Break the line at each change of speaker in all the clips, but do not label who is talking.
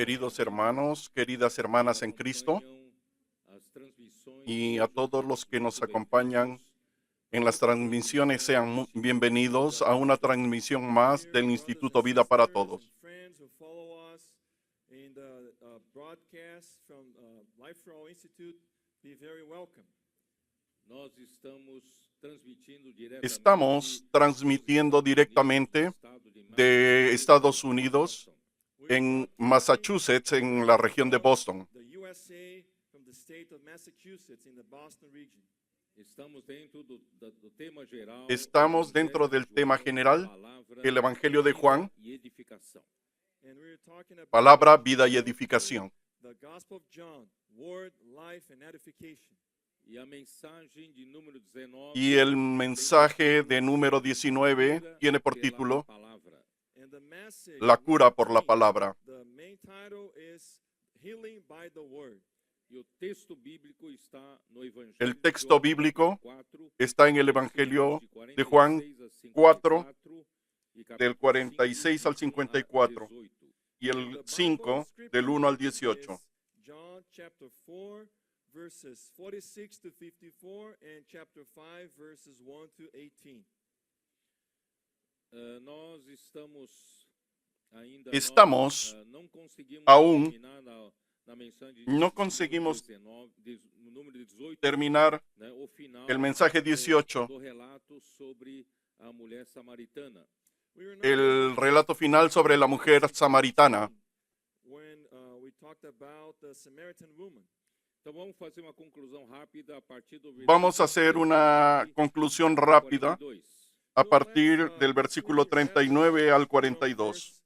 queridos hermanos, queridas hermanas en Cristo, y a todos los que nos acompañan en las transmisiones, sean bienvenidos a una transmisión más del Instituto Vida para Todos. Estamos transmitiendo directamente de Estados Unidos, en Massachusetts, en la región de Boston. Estamos dentro del tema general, el Evangelio de Juan, palabra, vida y edificación. Y el mensaje de número 19 tiene por título La cura por la palabra. El texto bíblico está en el Evangelio de Juan 4, del 46 al 54, y el 5, del 1 al 18. Estamos aún, no conseguimos terminar el mensaje 18, el relato final sobre la mujer samaritana. Vamos a hacer una conclusión rápida a partir del versículo 39 al 42.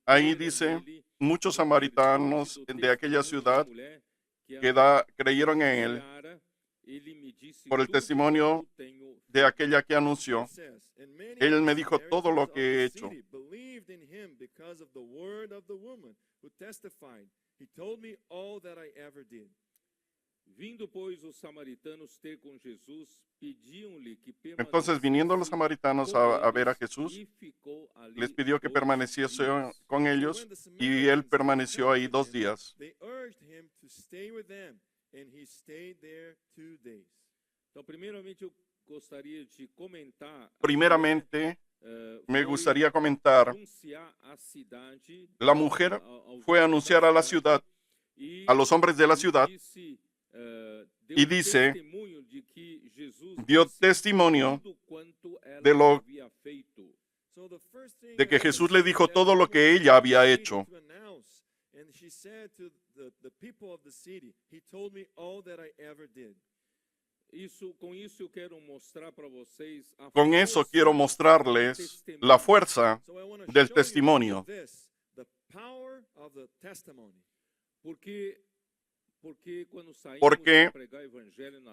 Ahí dice, muchos samaritanos de aquella ciudad creyeron en él por el testimonio de aquella que anunció. Él me dijo todo lo que he hecho. Entonces, viniendo los samaritanos a ver a Jesús, les pidió que permaneciese con ellos, y él permaneció ahí 2 días. Primeramente, me gustaría comentar, la mujer fue a anunciar a la ciudad, a los hombres de la ciudad, y dice, dio testimonio de que Jesús le dijo todo lo que ella había hecho. Con eso quiero mostrarles la fuerza del testimonio.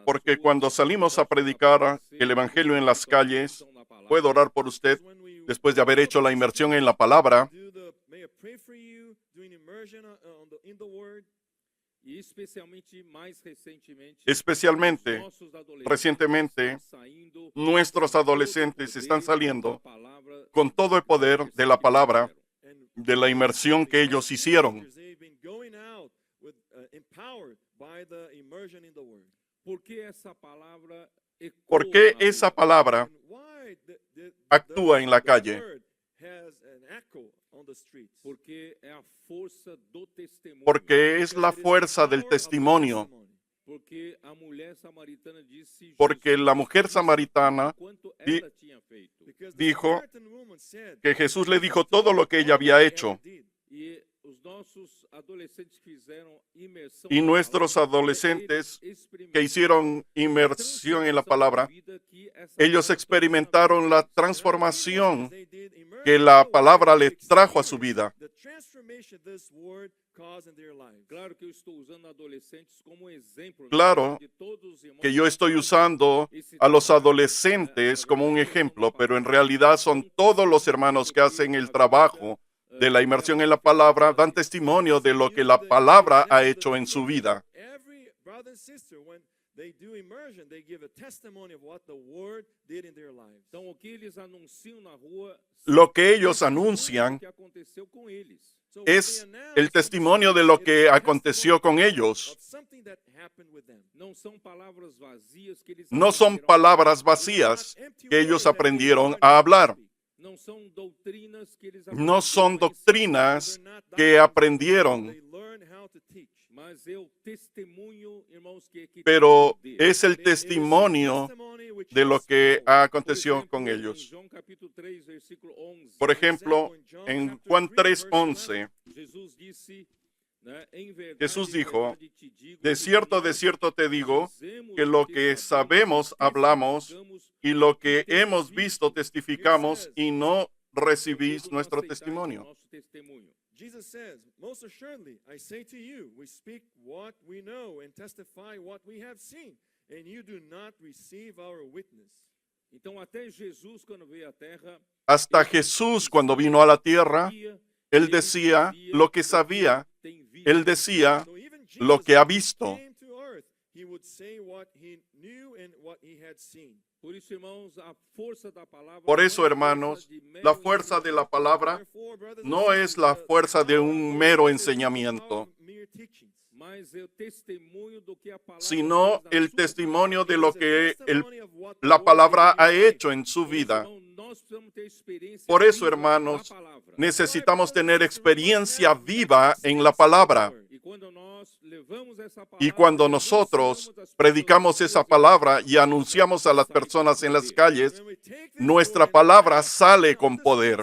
Porque cuando salimos a predicar el Evangelio en las calles, puedo orar por usted después de haber hecho la inmersión en la palabra. Especialmente, recientemente, nuestros adolescentes están saliendo con todo el poder de la palabra, de la inmersión que ellos hicieron. ¿Por qué esa palabra actúa en la calle? Porque es la fuerza del testimonio. Porque la mujer samaritana dijo que Jesús le dijo todo lo que ella había hecho. Y nuestros adolescentes que hicieron inmersión en la palabra, ellos experimentaron la transformación que la palabra le trajo a su vida. Claro que yo estoy usando a los adolescentes como un ejemplo, pero en realidad son todos los hermanos que hacen el trabajo de la inmersión en la palabra, dan testimonio de lo que la palabra ha hecho en su vida. Lo que ellos anuncian es el testimonio de lo que aconteció con ellos. No son palabras vacías que ellos aprendieron a hablar. No son doctrinas que aprendieron, pero es el testimonio de lo que aconteció con ellos. Por ejemplo, en Juan 3:11, Jesús dijo: de cierto te digo, que lo que sabemos hablamos, y lo que hemos visto testificamos, y no recibís nuestro testimonio.
Jesus says, most assuredly, I say to you, we speak what we know and testify what we have seen, and you do not receive our witness.
Hasta Jesús, cuando vino a la tierra, Él decía lo que sabía, Él decía lo que ha visto. Por eso, hermanos, la fuerza de la palabra no es la fuerza de un mero enseñamiento, sino el testimonio de lo que la palabra ha hecho en su vida. Por eso, hermanos, necesitamos tener experiencia viva en la palabra. Y cuando nosotros predicamos esa palabra y anunciamos a las personas en las calles, nuestra palabra sale con poder.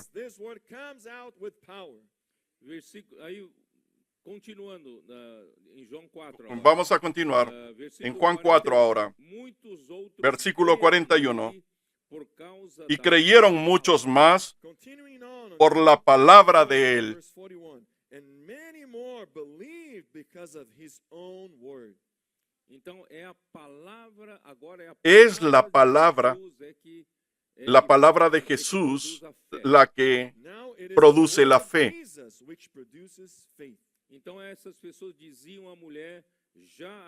Vamos a continuar en Juan 4 ahora, versículo 41. Y creyeron muchos más por la palabra de él. Es la palabra de Jesús la que produce la fe.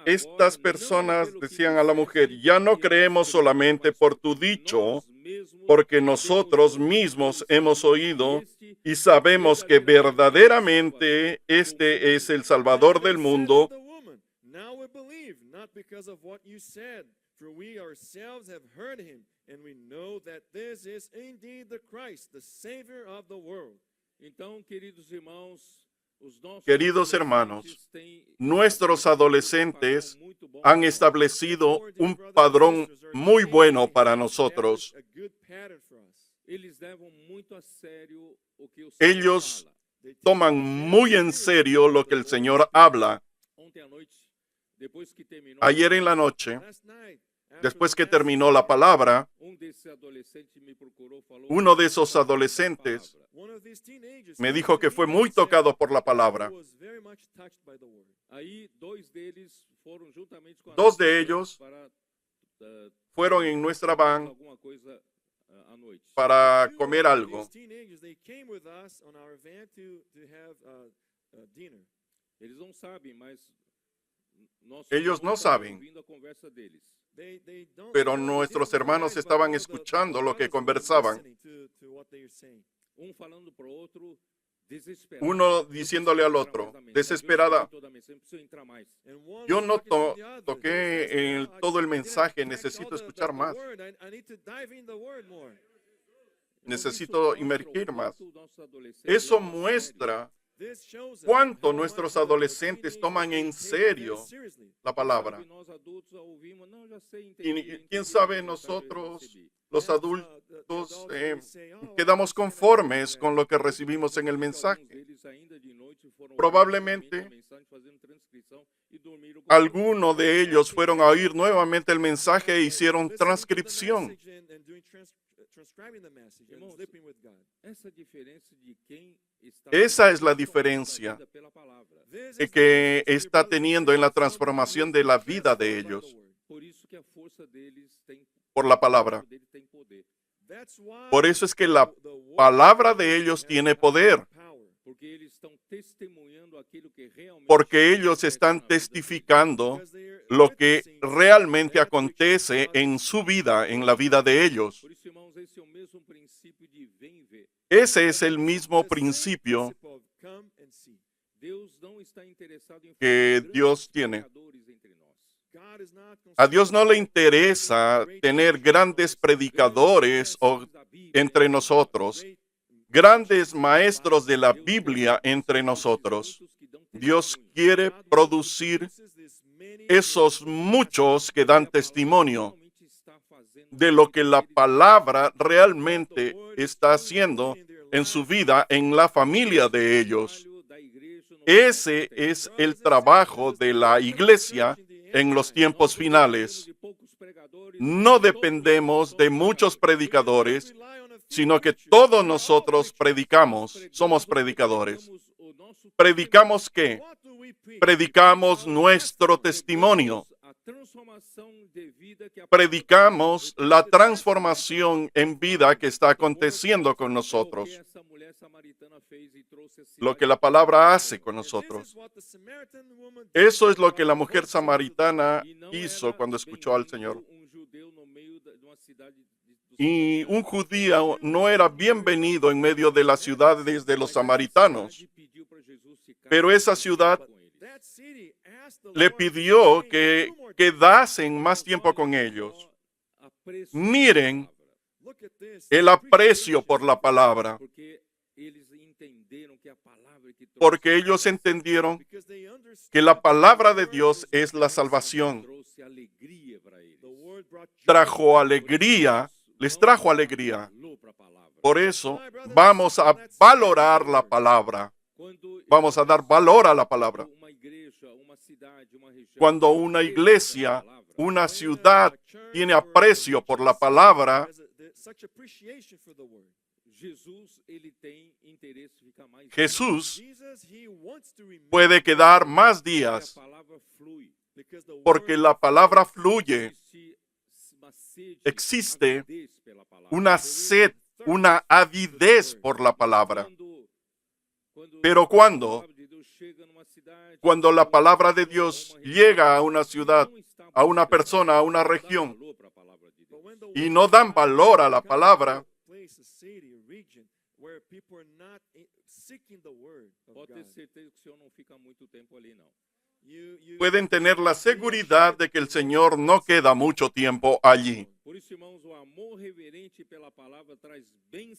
Estas personas decían a la mujer: ya no creemos solamente por tu dicho, porque nosotros mismos hemos oído y sabemos que verdaderamente este es el Salvador del mundo. Queridos hermanos, nuestros adolescentes han establecido un padrón muy bueno para nosotros. Ellos toman muy en serio lo que el Señor habla. Ayer en la noche, después que terminó la palabra, uno de esos adolescentes me dijo que fue muy tocado por la palabra. Dos de ellos fueron en nuestra van para comer algo. Ellos no saben, pero nuestros hermanos estaban escuchando lo que conversaban. Uno diciéndole al otro, desesperada: yo no toqué en todo el mensaje, necesito escuchar más. Necesito inmergir más. Eso muestra cuánto nuestros adolescentes toman en serio la palabra. Y quién sabe, nosotros, los adultos, quedamos conformes con lo que recibimos en el mensaje. Probablemente algunos de ellos fueron a oír nuevamente el mensaje e hicieron transcripción. Esa es la diferencia que está teniendo en la transformación de la vida de ellos por la palabra. Por eso es que la palabra de ellos tiene poder, porque ellos están testificando lo que realmente acontece en su vida, en la vida de ellos. Ese es el mismo principio que Dios tiene. A Dios no le interesa tener grandes predicadores entre nosotros, grandes maestros de la Biblia entre nosotros. Dios quiere producir esos muchos que dan testimonio de lo que la palabra realmente está haciendo en su vida, en la familia de ellos. Ese es el trabajo de la iglesia en los tiempos finales. No dependemos de muchos predicadores, sino que todos nosotros predicamos, somos predicadores. ¿Predicamos qué? Predicamos nuestro testimonio. Predicamos la transformación en vida que está aconteciendo con nosotros. Lo que la palabra hace con nosotros. Eso es lo que la mujer samaritana hizo cuando escuchó al Señor. Y un judío no era bienvenido en medio de las ciudades de los samaritanos. Pero esa ciudad le pidió que quedasen más tiempo con ellos. Miren el aprecio por la palabra. Porque ellos entendieron que la palabra de Dios es la salvación. Trajo alegría, les trajo alegría. Por eso vamos a valorar la palabra. Vamos a dar valor a la palabra. Cuando una iglesia, una ciudad tiene aprecio por la palabra, Jesús puede quedar más días porque la palabra fluye. Existe una sed, una avidez por la palabra. Pero cuando la palabra de Dios llega a una ciudad, a una persona, a una región, y no dan valor a la palabra, pueden tener la seguridad de que el Señor no queda mucho tiempo allí.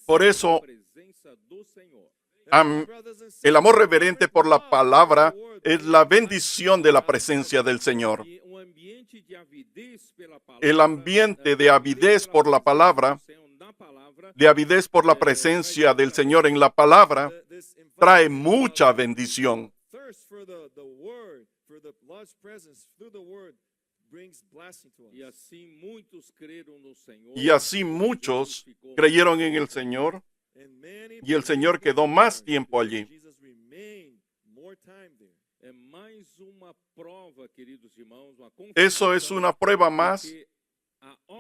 Por eso, el amor reverente por la palabra es la bendición de la presencia del Señor. El ambiente de avidez por la palabra, de avidez por la presencia del Señor en la palabra, trae mucha bendición. Y así muchos creyeron en el Señor. Y el Señor quedó más tiempo allí. Eso es una prueba más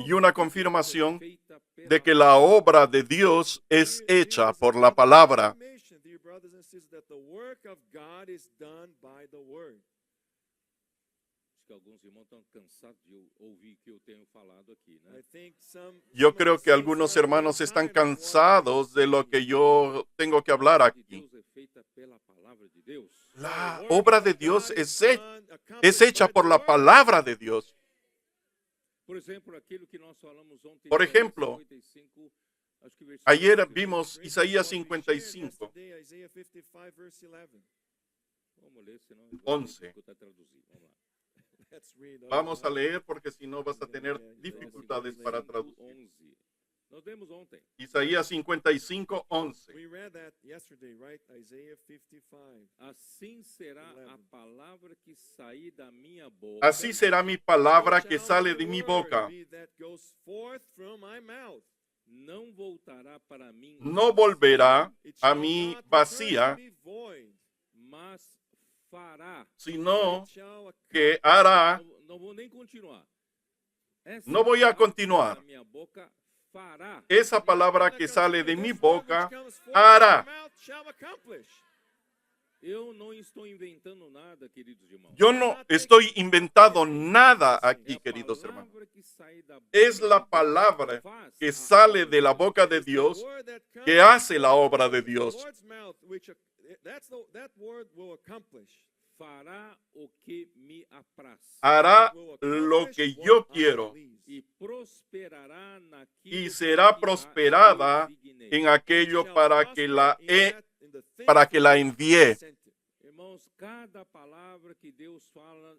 y una confirmación de que la obra de Dios es hecha por la palabra. Yo creo que algunos hermanos están cansados de lo que yo tengo que hablar aquí. La obra de Dios es hecha por la palabra de Dios. Por ejemplo, ayer vimos Isaías 55, 11. Vamos a leer porque si no vas a tener dificultades para traducir. Isaías 55, 11. Así será mi palabra que sale de mi boca. No volverá a mí vacía, sino que hará. No voy a continuar. Esa palabra que sale de mi boca hará. Yo no estoy inventando nada aquí, queridos hermanos. Es la palabra que sale de la boca de Dios que hace la obra de Dios. Hará lo que yo quiero y será prosperada en aquello para que la envíe.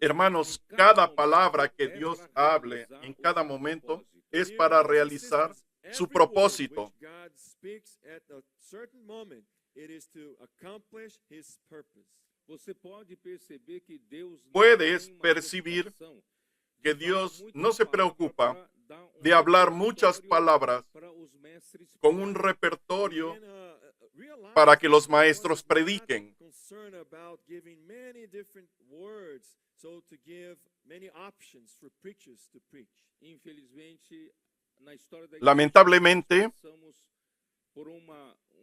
Hermanos, cada palabra que Dios hable en cada momento es para realizar su propósito. Puedes percibir que Dios no se preocupa de hablar muchas palabras con un repertorio para que los maestros prediquen. Lamentablemente,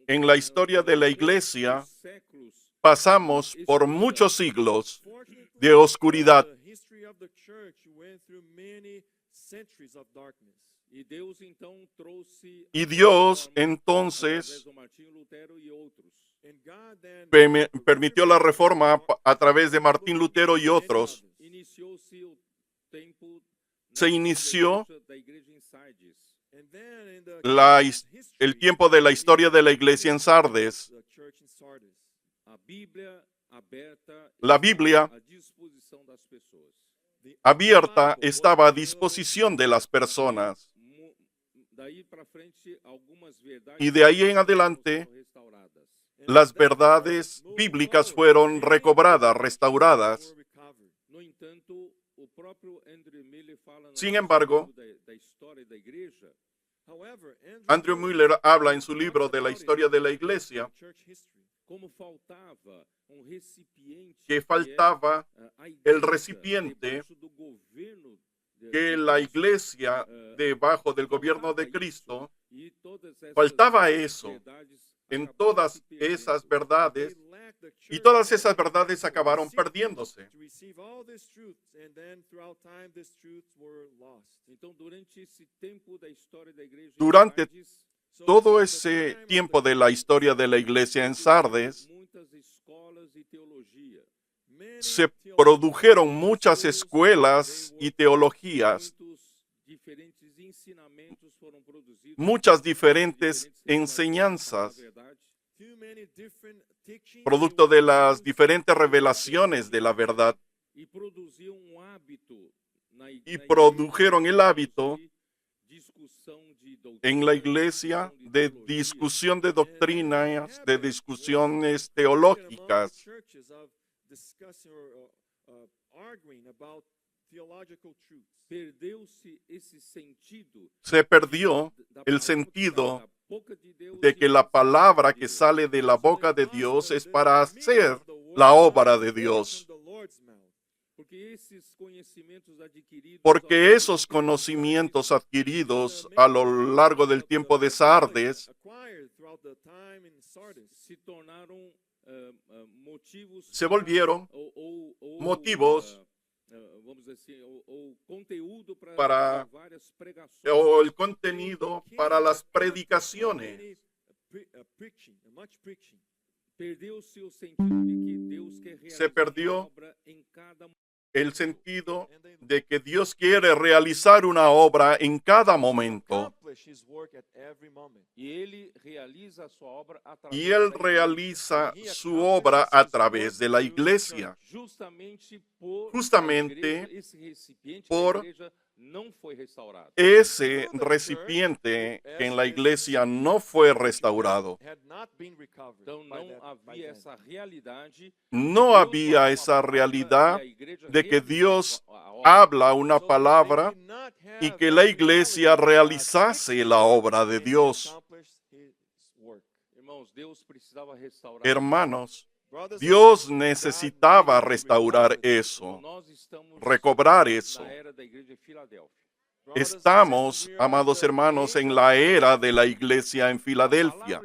en la historia de la iglesia, pasamos por muchos siglos de oscuridad. Y Dios entonces permitió la reforma a través de Martín Lutero y otros. Se inició el tiempo de la historia de la iglesia en Sardes. La Biblia abierta estaba a disposición de las personas. Y de ahí en adelante, las verdades bíblicas fueron recobradas, restauradas. Sin embargo, Andrew Miller habla en su libro de la historia de la iglesia que faltaba el recipiente que la iglesia debajo del gobierno de Cristo, faltaba eso en todas esas verdades, y todas esas verdades acabaron perdiéndose. Durante todo ese tiempo de la historia de la iglesia en Sardes, se produjeron muchas escuelas y teologías, muchas diferentes enseñanzas, producto de las diferentes revelaciones de la verdad, y produjeron el hábito en la iglesia de discusión de doctrinas, de discusiones teológicas. Se perdió el sentido de que la palabra que sale de la boca de Dios es para hacer la obra de Dios. Porque esos conocimientos adquiridos a lo largo del tiempo de Sardes se volvieron motivos o el contenido para las predicaciones. Se perdió el sentido de que Dios quiere realizar una obra en cada momento. Y Él realiza su obra a través de la iglesia. Justamente por ese recipiente que en la iglesia no fue restaurado. No había esa realidad de que Dios habla una palabra y que la iglesia realizase la obra de Dios. Hermanos, Dios necesitaba restaurar eso, recobrar eso. Estamos, amados hermanos, en la era de la iglesia en Filadelfia.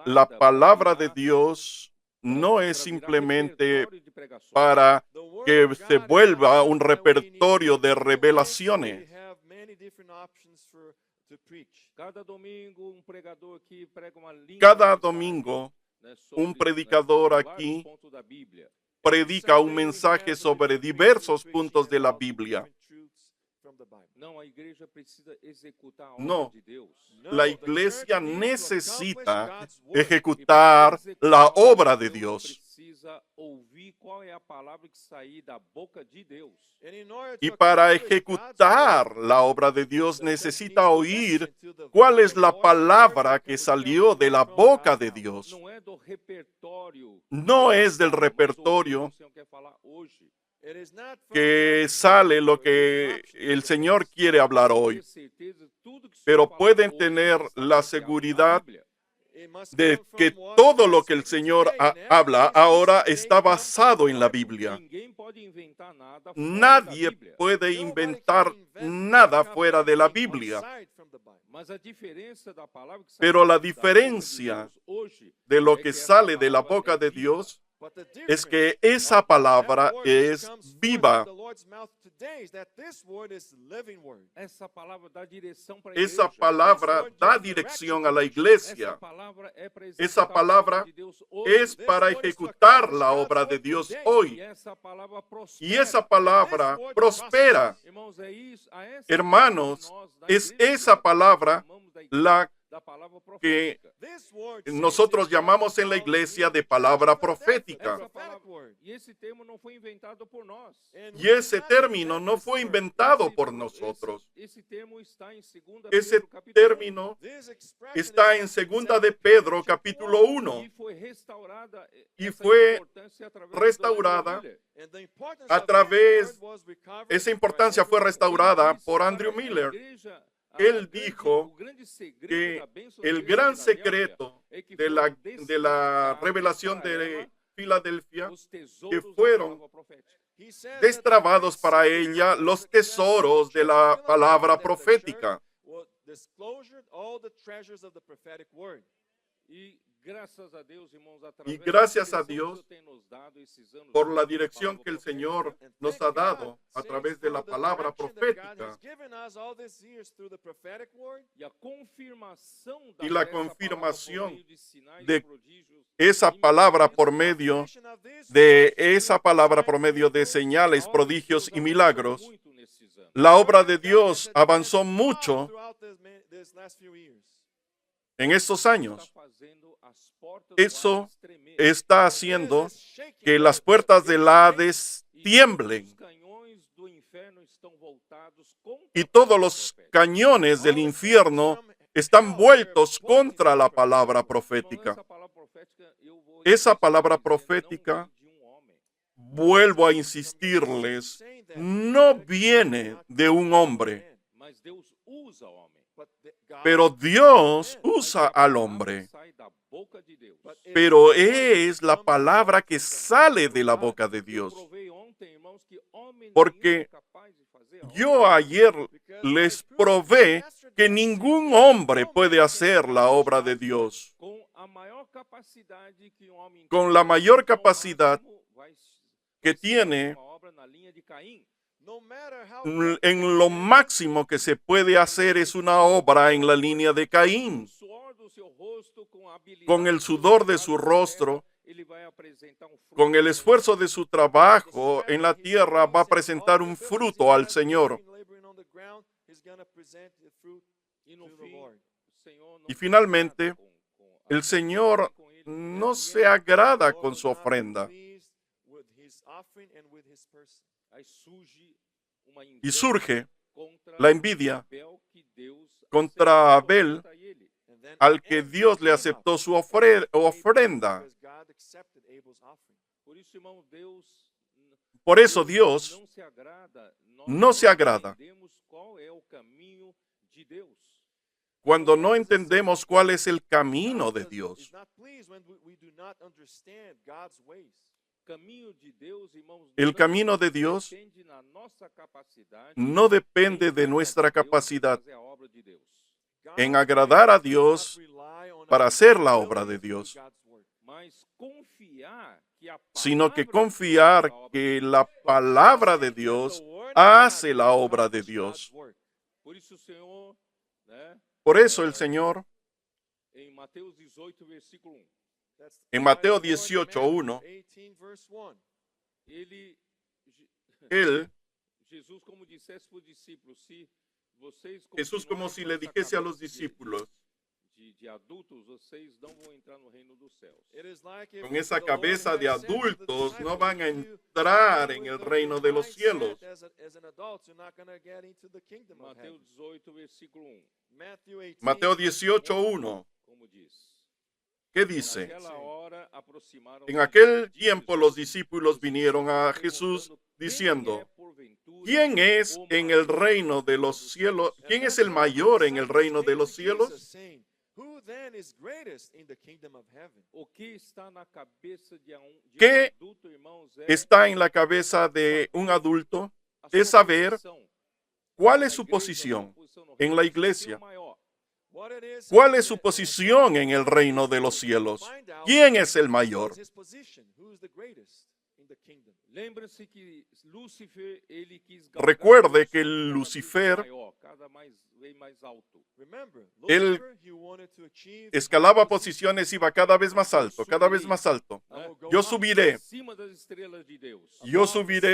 La palabra de Dios no es simplemente para que se vuelva un repertorio de revelaciones. Cada domingo, un predicador aquí predica un mensaje sobre diversos puntos de la Biblia. No, la iglesia necesita ejecutar la obra de Dios. Y para ejecutar la obra de Dios necesita oír cuál es la palabra que salió de la boca de Dios. No es del repertorio que sale lo que el Señor quiere hablar hoy, pero pueden tener la seguridad de que todo lo que el Señor habla ahora está basado en la Biblia. Nadie puede inventar nada fuera de la Biblia. Pero la diferencia de lo que sale de la boca de Dios es que esa palabra es viva. Esa palabra da dirección a la iglesia. Esa palabra es para ejecutar la obra de Dios hoy. Y esa palabra prospera. Hermanos, es esa palabra la que nosotros llamamos en la iglesia de palabra profética. Y ese término no fue inventado por nosotros. Ese término está en 2 de Pedro, capítulo 1. Y fue restaurada a través, esa importancia fue restaurada por Andrew Miller. Él dijo que el gran secreto de la revelación de Filadelfia, que fueron destrabados para ella los tesoros de la palabra profética. Y gracias a Dios por la dirección que el Señor nos ha dado a través de la palabra profética. Y la confirmación de esa palabra por medio de señales, prodigios y milagros. La obra de Dios avanzó mucho en estos años. Eso está haciendo que las puertas del Hades tiemblen y todos los cañones del infierno están vueltos contra la palabra profética. Esa palabra profética, vuelvo a insistirles, no viene de un hombre, pero Dios usa al hombre. Pero es la palabra que sale de la boca de Dios. Porque yo ayer les probé que ningún hombre puede hacer la obra de Dios con la mayor capacidad que tiene. En lo máximo que se puede hacer es una obra en la línea de Caín. Con el sudor de su rostro, con el esfuerzo de su trabajo en la tierra, va a presentar un fruto al Señor. Y finalmente, el Señor no se agrada con su ofrenda. Y surge la envidia contra Abel, al que Dios le aceptó su ofrenda. Por eso Dios no se agrada cuando no entendemos cuál es el camino de Dios. El camino de Dios no depende de nuestra capacidad en agradar a Dios para hacer la obra de Dios, sino que confiar que la palabra de Dios hace la obra de Dios. Por eso el Señor, en Mateo 18:1, Jesús como si le dijese a los discípulos, con esa cabeza de adultos no van a entrar en el reino de los cielos. Mateo 18:1. ¿Qué dice? En aquel tiempo los discípulos vinieron a Jesús diciendo, ¿quién es en el reino de los cielos? ¿Quién es el mayor en el reino de los cielos? ¿Qué está en la cabeza de un adulto? Es saber cuál es su posición en la iglesia. ¿Cuál es su posición en el reino de los cielos? ¿Quién es el mayor? Recuerde que Lucifer, él escalaba posiciones, iba cada vez más alto, cada vez más alto. Yo subiré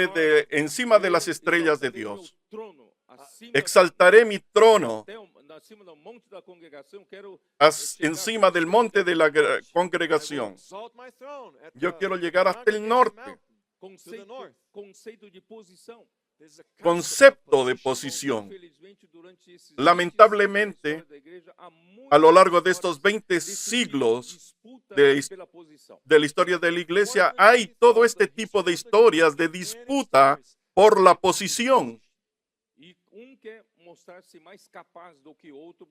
de encima de las estrellas de Dios. Exaltaré mi trono encima del monte de la congregación. Yo quiero llegar hasta el norte. Concepto de posición. Lamentablemente, a lo largo de estos 20 siglos de la historia de la iglesia, hay todo este tipo de historias de disputa por la posición.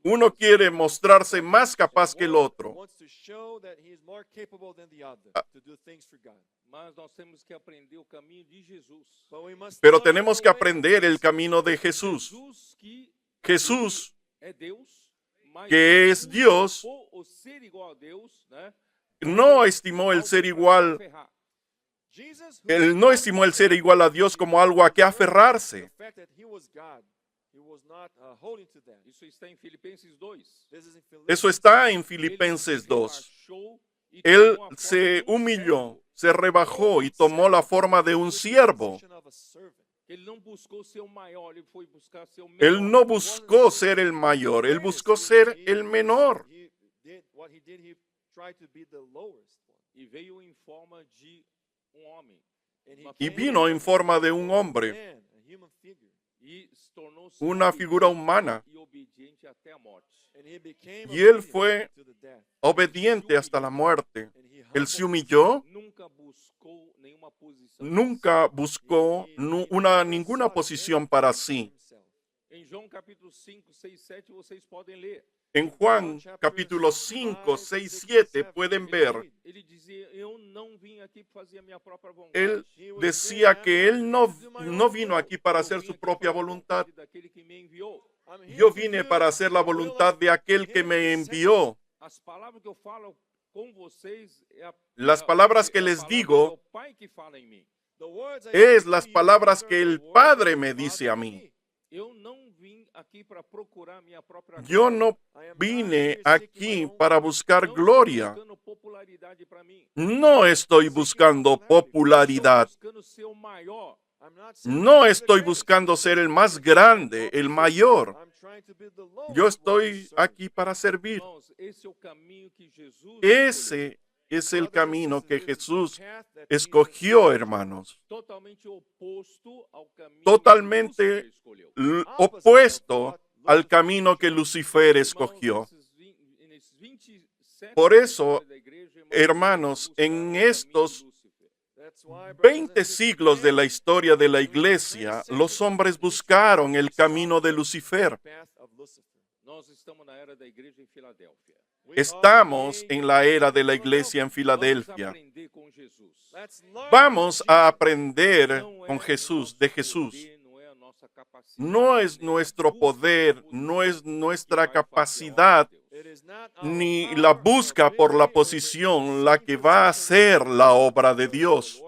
Uno quiere mostrarse más capaz que el otro. Pero tenemos que aprender el camino de Jesús. Jesús, que es Dios, no estimó el ser igual. Él no estimó el ser igual a Dios como algo a que aferrarse. Eso está en Filipenses 2. Él se humilló, se rebajó y tomó la forma de un siervo. Él no buscó ser el mayor, él buscó ser el menor. Y vino en forma de un hombre, una figura humana. Y él fue obediente hasta la muerte. Él se humilló. Nunca buscó ninguna posición para sí. En Juan capítulo 5, 6, 7 pueden ver. Él decía que él no vino aquí para hacer su propia voluntad. Yo vine para hacer la voluntad de aquel que me envió. Las palabras que les digo es las palabras que el Padre me dice a mí. Yo no vine aquí para buscar gloria. No estoy buscando popularidad. No estoy buscando ser el más grande, el mayor. Yo estoy aquí para servir. Ese es el camino que Jesús escogió, hermanos. Totalmente opuesto al camino que Lucifer escogió. Por eso, hermanos, en estos 20 siglos de la historia de la iglesia, los hombres buscaron el camino de Lucifer. Estamos en la era de la iglesia en Filadelfia. Vamos a aprender con Jesús, de Jesús. No es nuestro poder, no es nuestra capacidad, ni la busca por la posición la que va a hacer la obra de Dios.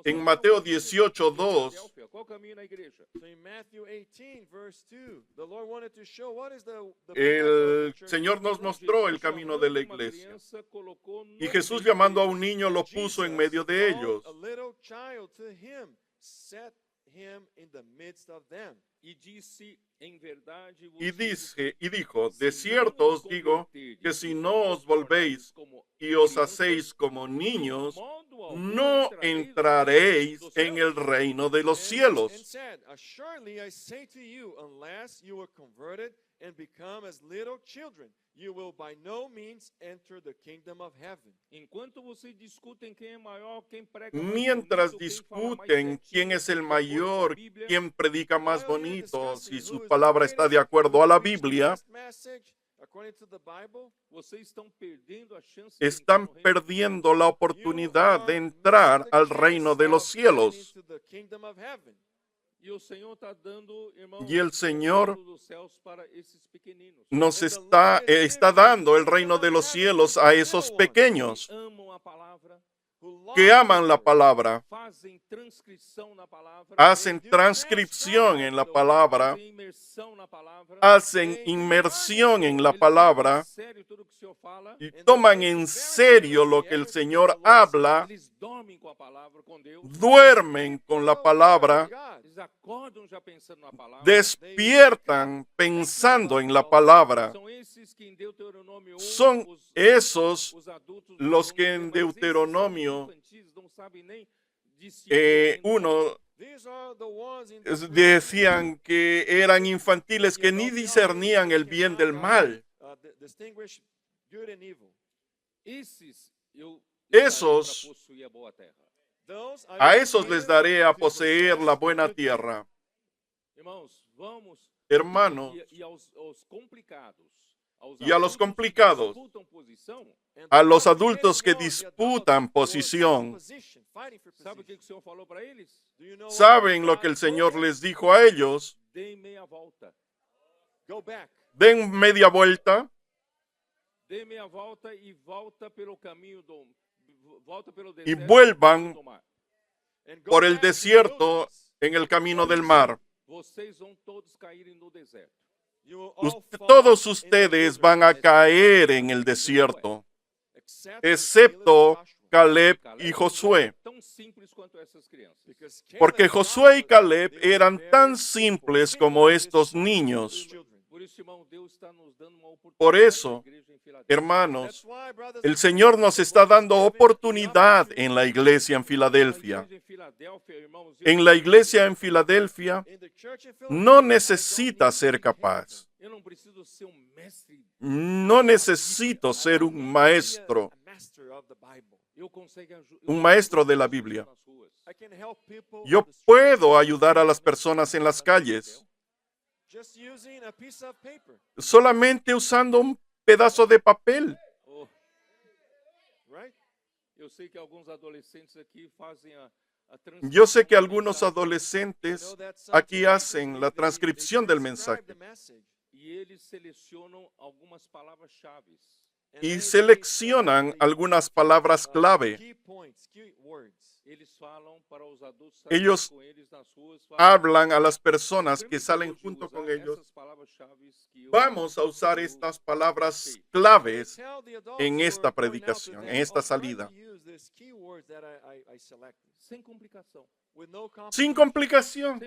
En Mateo 18:2, el Señor nos mostró el camino de la iglesia. Y Jesús, llamando a un niño, lo puso en medio de ellos. Y dijo, de cierto os digo que si no os volvéis y os hacéis como niños, no entraréis en el reino de los cielos. Mientras discuten quién es el mayor, quién predica más bonito, si su palabra está de acuerdo a la Biblia, están perdiendo la oportunidad de entrar al reino de los cielos. Y el Señor nos está dando el reino de los cielos a esos pequeños que aman la palabra, hacen transcripción en la palabra, hacen inmersión en la palabra y toman en serio lo que el Señor habla, duermen con la palabra, despiertan pensando en la palabra. Son esos los que en Deuteronomio 1 decían que eran infantiles, que ni discernían el bien del mal. A esos les daré a poseer la buena tierra. Hermanos, y a los complicados, a los adultos que disputan posición, ¿saben lo que el Señor les dijo a ellos? Den media vuelta y vuelvan por el desierto en el camino del mar. Todos ustedes van a caer en el desierto, excepto Caleb y Josué. Porque Josué y Caleb eran tan simples como estos niños. Por eso, hermanos, el Señor nos está dando oportunidad en la iglesia en Filadelfia. En la iglesia en Filadelfia no necesita ser capaz. No necesito ser un maestro de la Biblia. Yo puedo ayudar a las personas en las calles solamente usando un pedazo de papel. Yo sé que algunos adolescentes aquí hacen la transcripción del mensaje y seleccionan algunas palabras clave. Ellos hablan a las personas que salen junto con ellos. Vamos a usar estas palabras claves en esta predicación, en esta salida. Sin complicación.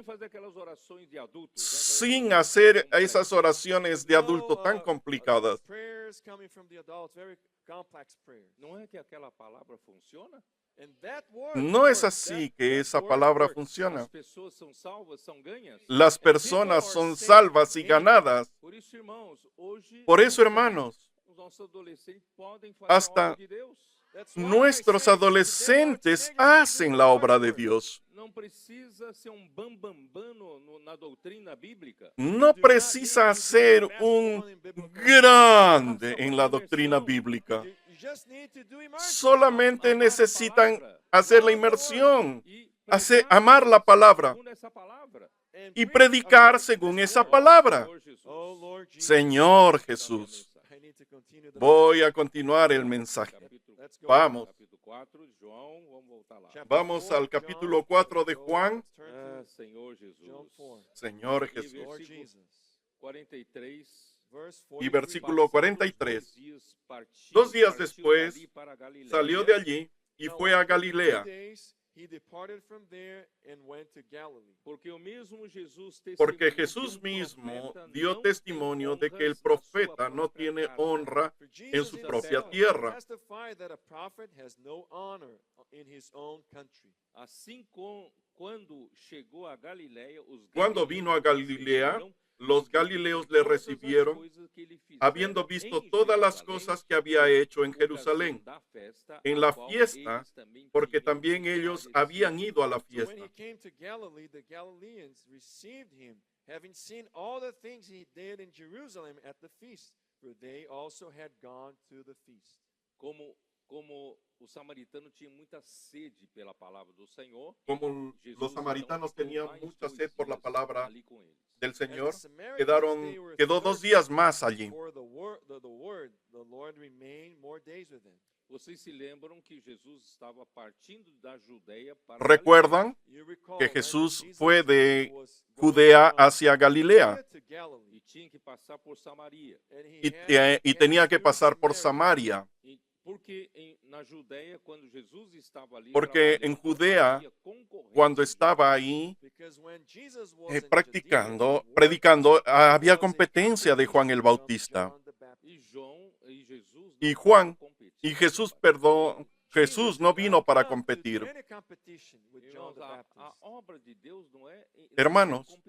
Sin hacer esas oraciones de adulto tan complicadas. No es así que esa palabra funciona. Las personas son salvas y ganadas. Por eso, hermanos, hasta Nuestros adolescentes hacen la obra de Dios.
Não precisa ser bambambam na doutrina bíblica.
No precisa ser un grande en la doctrina bíblica. Solamente necesitan hacer la inmersión, amar la palabra y predicar según esa palabra. Señor Jesús, voy a continuar el mensaje. Vamos. Vamos al capítulo 4 de Juan.
Senhor Jesus.
Señor Jesús.
43.
Y versículo 43. 2 días después salió de allí y fue a Galilea. Porque Jesús mismo dio testimonio de que el profeta no tiene honra en su propia tierra. Cuando vino a Galilea, los galileos le recibieron, habiendo visto todas las cosas que había hecho en Jerusalén, en la fiesta, porque también ellos habían ido a la fiesta.
Como os samaritanos tinham muita sede pela palavra do Senhor,
como los samaritanos tenían mucha sed por la palabra del Señor,
Señor,
quedó 2 días más allí.
Vocês se lembram que Jesus estava partindo da Judeia para
¿Recuerdan que Jesús fue de Judea hacia Galilea
e tinha que passar por Samaria?
y tenía que pasar por Samaria?
Porque na Judeia, quando Jesus estava ali,
Porque en Judea, cuando estaba ahí predicando, había competencia de Juan el Bautista. Y Juan, y Jesús, Jesús no vino para competir. Hermanos,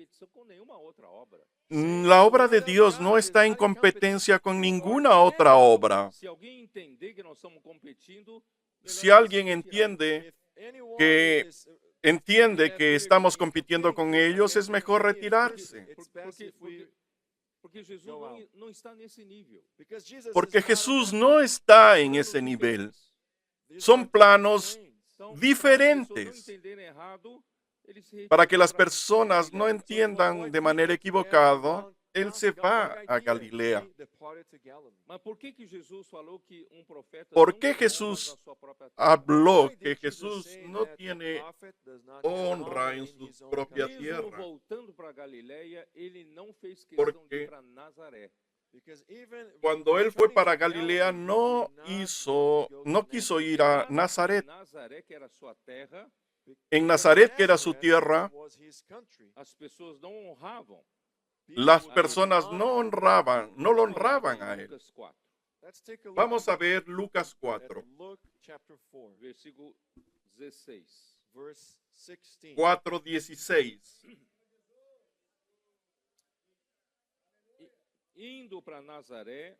la obra de Dios no está en competencia con ninguna otra obra. Si alguien entiende que estamos compitiendo con ellos, es mejor retirarse.
Porque Jesus não está nesse nível.
Porque Jesús no está en ese nivel. Son planos diferentes. Para que las personas no entiendan de manera equivocada, Él se va a Galilea. ¿Por qué Jesús habló que Jesús no tiene honra en su propia tierra? Porque cuando Él fue para Galilea no quiso ir a Nazaret. En Nazaret, que era su tierra, las personas no lo honraban a Él. Vamos a ver Lucas 4.
Versículo 16.
4:16.
Indo para Nazaré,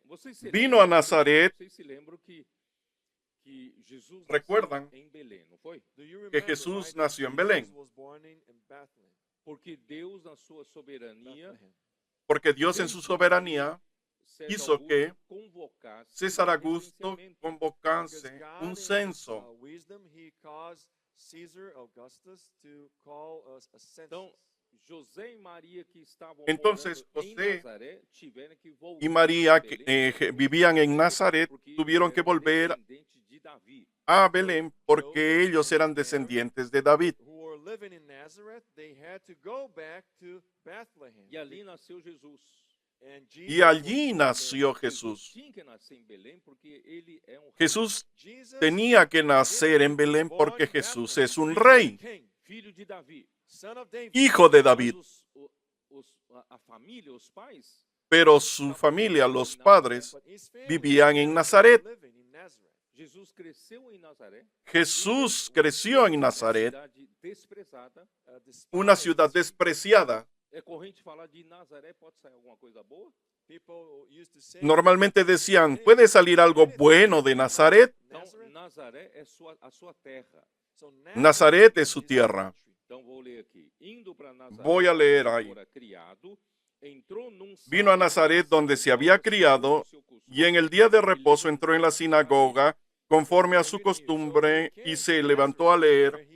Vino a Nazaret.
Vocês se lembram que Jesus
¿Recuerdan
en Belén, ¿no fue?
que Jesús nació en Belén?
Porque Deus na sua soberania
Porque Dios en su soberanía hizo que César Augusto convocase un censo. Entonces José y María, que vivían en Nazaret, tuvieron que volver a Belén porque ellos eran descendientes de David.
E ali nasceu Jesus.
Y allí nació Jesús. Jesús tenía que nacer en Belén porque Jesús es un rey, hijo de David. Pero su familia, los padres, vivían en Nazaret. Jesús creció en Nazaret, una ciudad despreciada.
É corrente falar de Nazaré, pode sair alguma coisa boa?
Normalmente decían, ¿puede salir algo bueno de Nazaret?
Então, Nazaré é a sua terra.
Nazaret es su tierra.
Então, vou ler aqui. Indo para Nazaré,
Voy a leer ahí.
fora criado, entrou num
Vino a Nazaret donde se había criado y en el día de reposo entró en la sinagoga conforme a su costumbre y se levantó a leer.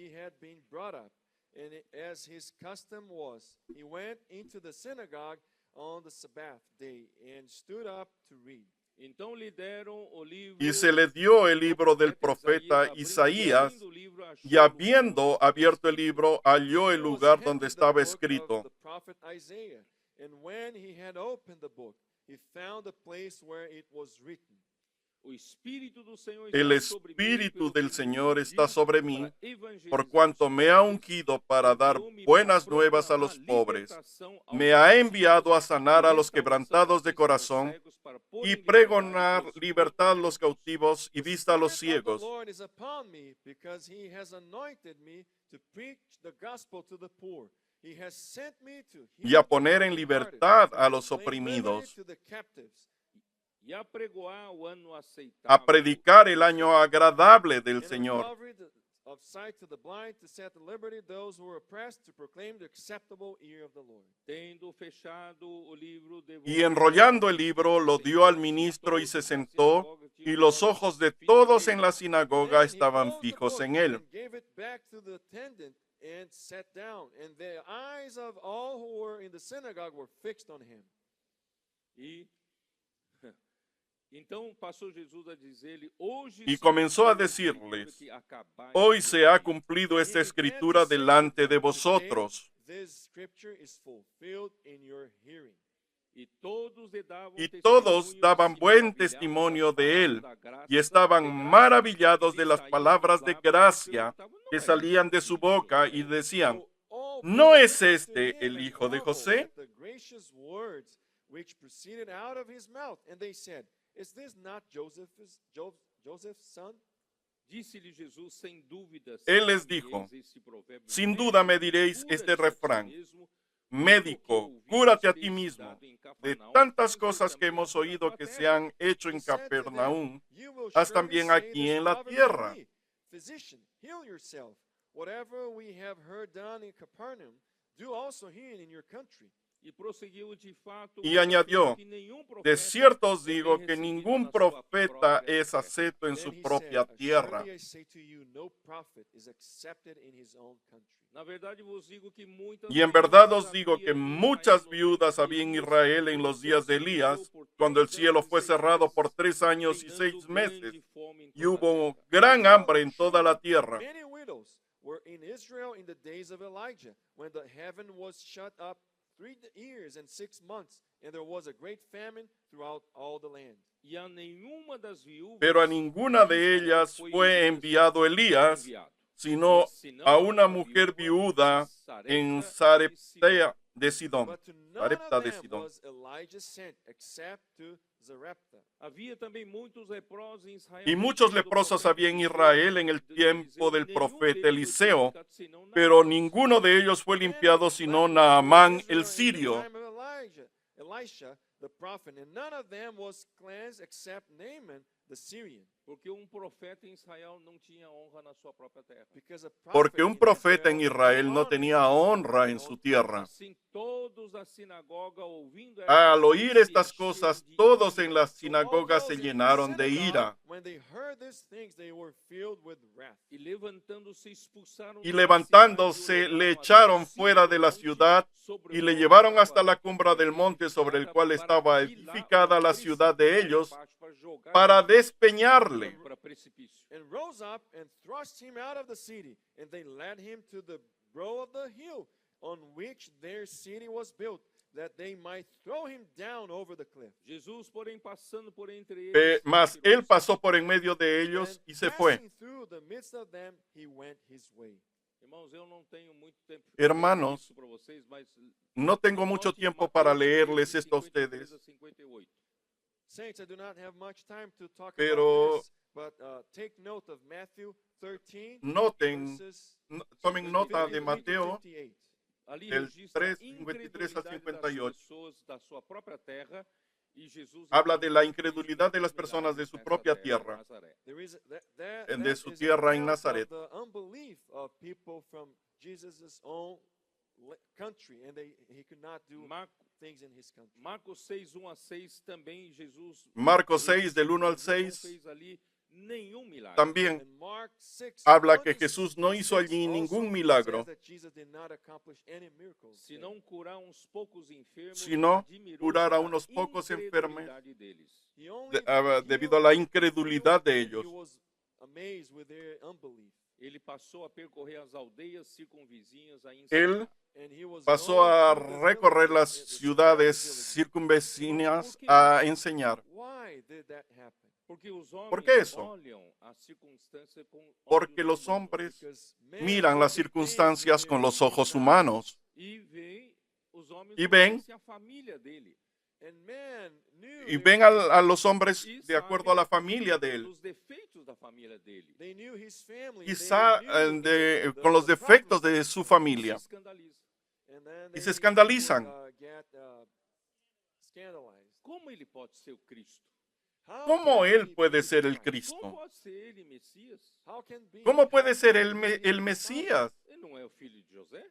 And as his custom was, he went into the synagogue on the Sabbath day and stood up to read.
Então lhe deram o livro
Y se le dio el libro del profeta Isaías, y habiendo abierto el libro, halló el lugar donde estaba escrito:
And when he had opened the book, he found the place where it was written.
O Espírito do Senhor
El
está sobre mí,
Espíritu
pelo
del
que
Señor
me
está
ungiu
sobre mí,
para evangelizar
por cuanto me ha ungido para dar buenas nuevas a los pobres. Me ha enviado a sanar a los quebrantados de corazón y pregonar libertad a los cautivos y vista a los ciegos,
The Lord is upon me because he has anointed me to preach the gospel to the poor. He has sent me to
y a
heal
poner
the
en
brokenhearted,
libertad a los
to proclaim liberty
oprimidos,
to the captives,
e apregoar o ano
a
aceitável.
predicar el año agradable del
and
Señor,
recovery of sight to the blind, to set at liberty those who are oppressed, to proclaim the acceptable year of the Lord.
Tendo fechado o livro,
y enrollando el libro lo dio al ministro y se sentó, y los ojos de todos en la sinagoga
Then he
estaban
closed the
fijos
book
en él.
and gave it back to the attendant and sat down, and the eyes of all who were in the synagogue were fixed on him.
E então passou Jesus a dizer-lhe: hoje
Y
se
comenzó a
cumpriu a escritura
decirles:
que acabais
Hoy
de
se ha
ouvir.
cumplido esta
He began to
escritura
say
delante
to
de
them,
vosotros.
"Today, this scripture is fulfilled in your hearing."
E todos lhe davam
Y
testemunho
todos
e
daban
se
buen
maravilhavam
testimonio
das
de él,
palavras da graça,
y estaban
de graça
maravillados
que
de las
saíam
palabras
dos
de
lábios e
gracia
perguntavam,
que
"Não é
salían de
este
su
filho de
boca,
José?"
y decían:
So all
¿no
people
es
listened to
este
him
el
and
hijo de
marveled
José?
at the gracious words which proceeded out of his mouth. And they said, "Is this not Joseph's son?"
Disse-lhe Jesus, sem dúvida,
Él les
sabeis
dijo:
este provérbio,
Sin
médico,
duda me diréis
cura-te
este
a ti
refrán:
mesmo,
Médico, cúrate a ti mismo. De tantas cosas que hemos oído que se han hecho en
He said to them,
Capernaum,
"You will
haz
surely
también
say
aquí
this
en la
proverb of
tierra.
me, Physician, heal yourself. Whatever we have heard done in Capernaum, do also here in your country."
E prosseguiu de fato,
Y
vos
añadió:
afirmo que nenhum
De
profeta
cierto os
é bem
digo que
recebido
ningún
na sua
profeta
própria
es
terra.
acepto en
Then
su
he
propia
said,
tierra.
"Assuredly I say to you, no prophet is accepted in his own country."
Na verdade vos digo que muitas
Y en verdad
viúvas
os digo que
havia en
muchas
Israel
viudas había en Israel en los días de Elías, cuando el cielo fue cerrado por 3 años y 6 meses, y hubo gran hambre en toda la tierra.
Many widows were in Israel in the days of Elijah, when the heaven was shut up 3 years and 6 months, and there was a great famine throughout all the land.
E a nenhuma das viúvas
Pero a ninguna de ellas fue enviado Elías, sino a una mujer viuda en Sarepta de Sidón.
But to none
Sarepta
of
de
them
Sidón.
was Elijah sent, except to Zarephath.
Havia também muitos leprosos em Israel.
Y muchos leprosos había en Israel en el tiempo del profeta Eliseo, pero ninguno de ellos fue limpiado sino Naamán el sirio.
In the time of Elisha, the prophet, and none of them was cleansed except Naaman the Syrian.
Porque profeta em Israel não tinha honra na sua própria terra.
Because a prophet
Porque un
in
profeta en
Israel
Israel no
honored
tenía honra en su tierra.
Assim todos da sinagoga ouvindo
Al
estas
oír
coisas,
estas
se
cosas,
encheram de
todos
ira.
en la
So all
sinagoga
those
se
in the
llenaron de
synagogue,
ira.
when they heard these things, they were filled with wrath.
E levantando-se expulsaram
Y
da
levantándose,
cidade, o
le
levaram
echaron
até
fuera de la
cima do
ciudad
monte, sobre
y
o
le
qual
llevaron
estava
hasta la cumbre del monte sobre el cual
para
estaba
que lá
edificada
o
la ciudad de
precipitasse
ellos,
abaixo, para jogar
para
ele
despeñarle.
para precipício.
And rose up and thrust him out of the city. And they led him to the brow of the hill on which their city was built, that they might throw him down over the cliff.
Jesus, porém, passando por entre eles,
Mas
retirou-se.
él pasó por en medio de ellos
And
y se fue.
passing through the midst of them, he went his way.
Irmãos, eu não tenho muito tempo
Hermanos,
isso para vocês, mas
No tengo mucho
note
tiempo
Mateus
para
13,
leerles esto a
53
ustedes,
a 58.
Saints, I do not have much time to talk
Pero-
about this, but take note of Matthew 13,
noten,
verses
tomen nota de
53 to
Mateo
58.
Ali
del
registra
3,
a
53 a
incredulidade das
58.
pessoas da sua própria terra
habla de la incredulidad de las personas de su propia tierra,
There is
de su
is
tierra en
account of
Nazaret.
the unbelief of people from Jesus' own country, and he could not do things in his country.
Marcos 6, 1 a 6 também Jesus.
Marcos 6, del 1 al 6, también
And Mark 6,
habla
1
que
to
Jesús no hizo
6
allí
also
ningún
says
milagro,
that Jesus did not accomplish any miracles
Se
there.
não curar uns poucos enfermos,
sino
admirou-se
curar a
da
unos pocos enfermos
incredulidade deles.
He only
debido a la
healed
incredulidad de
and
ellos.
he was amazed with their unbelief.
Ele passou a percorrer as aldeias circunvizinhas a
Él
ensinar.
And he was
pasó
going
a
through the
recorrer las
villages, the
ciudades
surrounding villages.
circunvecinas a enseñar.
Why did that happen?
Porque os homens
¿Por qué eso?
olham a circunstância com
Porque
olhos
los
humanos
hombres
Because man
miran las
looks at things
circunstancias
with
con
their
los ojos
human
humanos
e veem os homens
E veem-
conhecem a família dele.
eyes. And man knew
y
their
ven
family.
a los hombres
E
de acuerdo a la
sabem
familia de él.
dos defeitos da família dele.
They knew his family.
Quizá
They knew
con los
the
defectos
problems.
de su
Se
familia.
escandaliza.
And then
y se
they
escandalizan.
would, get, scandalized.
Como ele pode ser o Cristo?
How
¿Cómo
can
él
he
puede
be
ser el
Christ?
Como
Cristo?
pode ser ele Messias?
How can be-
¿Cómo puede
how
ser
can
el
he be
el
the
Mesías?
Ele não é o filho de José?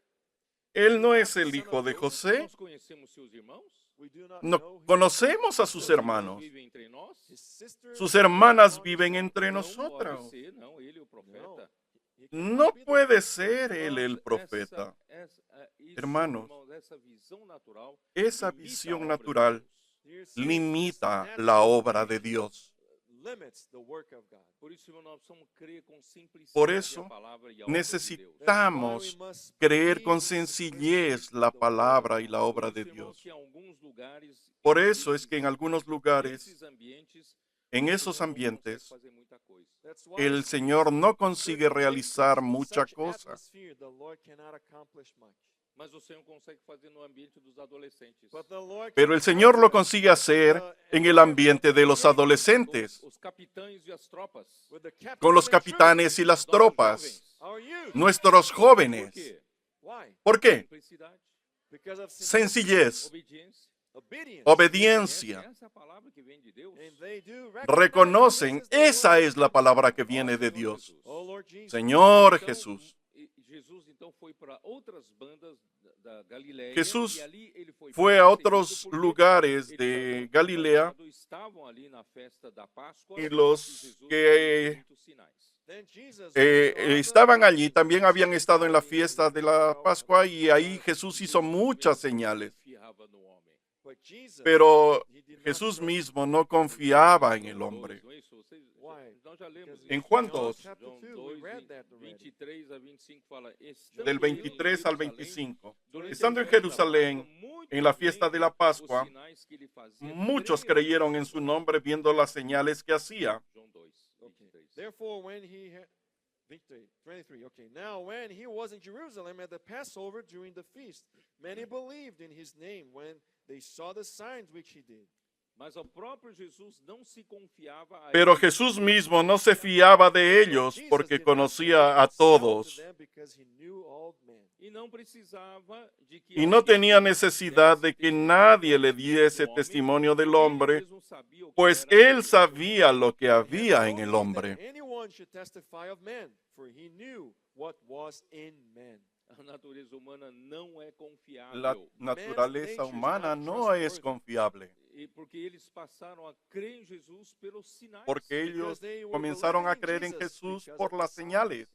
Él no es el hijo de José.
Nós conhecemos seus irmãos?
We do not
No
know him.
conocemos a sus
Seus irmãos
hermanos.
vivem entre nós?
His sisters
Sus hermanas
among
viven
us.
entre
Não pode
nosotros.
ser, não, ele é o profeta.
He
No
cannot be the
puede
prophet.
ser él el profeta.
Isso,
Hermanos,
irmãos, essa visão natural
Esa
limita a
visión
obra de
natural
Deus.
Here's
limita
this
la
natural
obra de Dios.
limits the work of God.
Por isso, irmão, nós precisamos crer com simplicidade
Por eso,
a palavra e a obra de Deus.
necesitamos
That's why we must
creer
believe
con
in the
sencillez
simplicity
la
of the word of
palabra y
God.
la obra
Por
de
isso, irmãos,
Dios.
que em alguns lugares,
Por eso es que en algunos lugares,
nesses ambientes,
en
o
esos
Senhor não consegue
ambientes,
fazer muita coisa.
That's why
el Señor no consigue realizar mucha
such
cosa.
atmosphere, the Lord cannot accomplish much.
Mas o Senhor consegue fazer no ambiente dos adolescentes.
But the Lord
Pero
can
el Señor lo
accomplish
consigue hacer en el ambiente de los adolescentes,
Os capitães e as tropas.
with the captains
con los
and troops,
capitanes y las
nossos
tropas,
jovens.
our youth.
nuestros
Por
jóvenes.
quê?
Why?
¿Por qué?
Simplicidade,
Because of
Sencillez,
obediência.
obedience.
obediencia.
Essa é a palavra que vem de Deus.
And they do
Reconocen,
recognize this
esa
word.
es la palabra que
Ó
viene de
Senhor
Dios.
Jesus.
Oh Lord Jesus.
Señor
Então,
Jesús.
Jesus então foi para outras bandas da Galileia.
Jesús
e ali ele foi
fue a
perseguido
otros
porque
lugares
eles
de
haviam
Galilea
passado, estavam ali na festa da Páscoa
y los
Jesus
que
fez muitos sinais.
Then Jesus
estaban allí, también habían estado en la fiesta de la Pascua y ahí Jesús hizo muchas señales.
Confiava no homem.
But Jesus,
Pero
he did not
Jesús
trust
mismo no confiaba en el
João
hombre.
2, não é isso?
Why?
Nós já lemos
Because
En
isso.
Juan
John
2,
chapter
João
2, we
2,
read that already.
23 a 25 fala,
del 23 al 25. Estando en
Jerusalém,
Jerusalén, en la fiesta de la Pascua, muchos creyeron en su nombre viendo las señales que hacía.
João 2,
Okay.
23.
Therefore, when he had victory, 23. Okay. Now, when he was in Jerusalem at the Passover during the feast, many believed in his name when they saw the signs which he did.
Mas ao próprio Jesus não se confiava a
Pero
eles,
Jesús mismo no se fiaba de ellos
Jesus
porque
did not
conocía a
himself to
todos
them because he knew all men.
e não precisava de que
y no
alguém
tenía necesidad de que nadie le diese testimonio del hombre,
Ele mesmo sabia o que
pues
era
él sabía lo que había en
He
el
told me
hombre.
that anyone should testify of men, for he knew what was in men.
A natureza humana não é confiável.
La naturaleza humana no es confiable,
E porque eles passaram a crer em Jesus pelos sinais.
porque ellos
Because they were
comenzaron a
believing
creer en
Jesus
Jesús
because
por
of
las
the signs.
señales.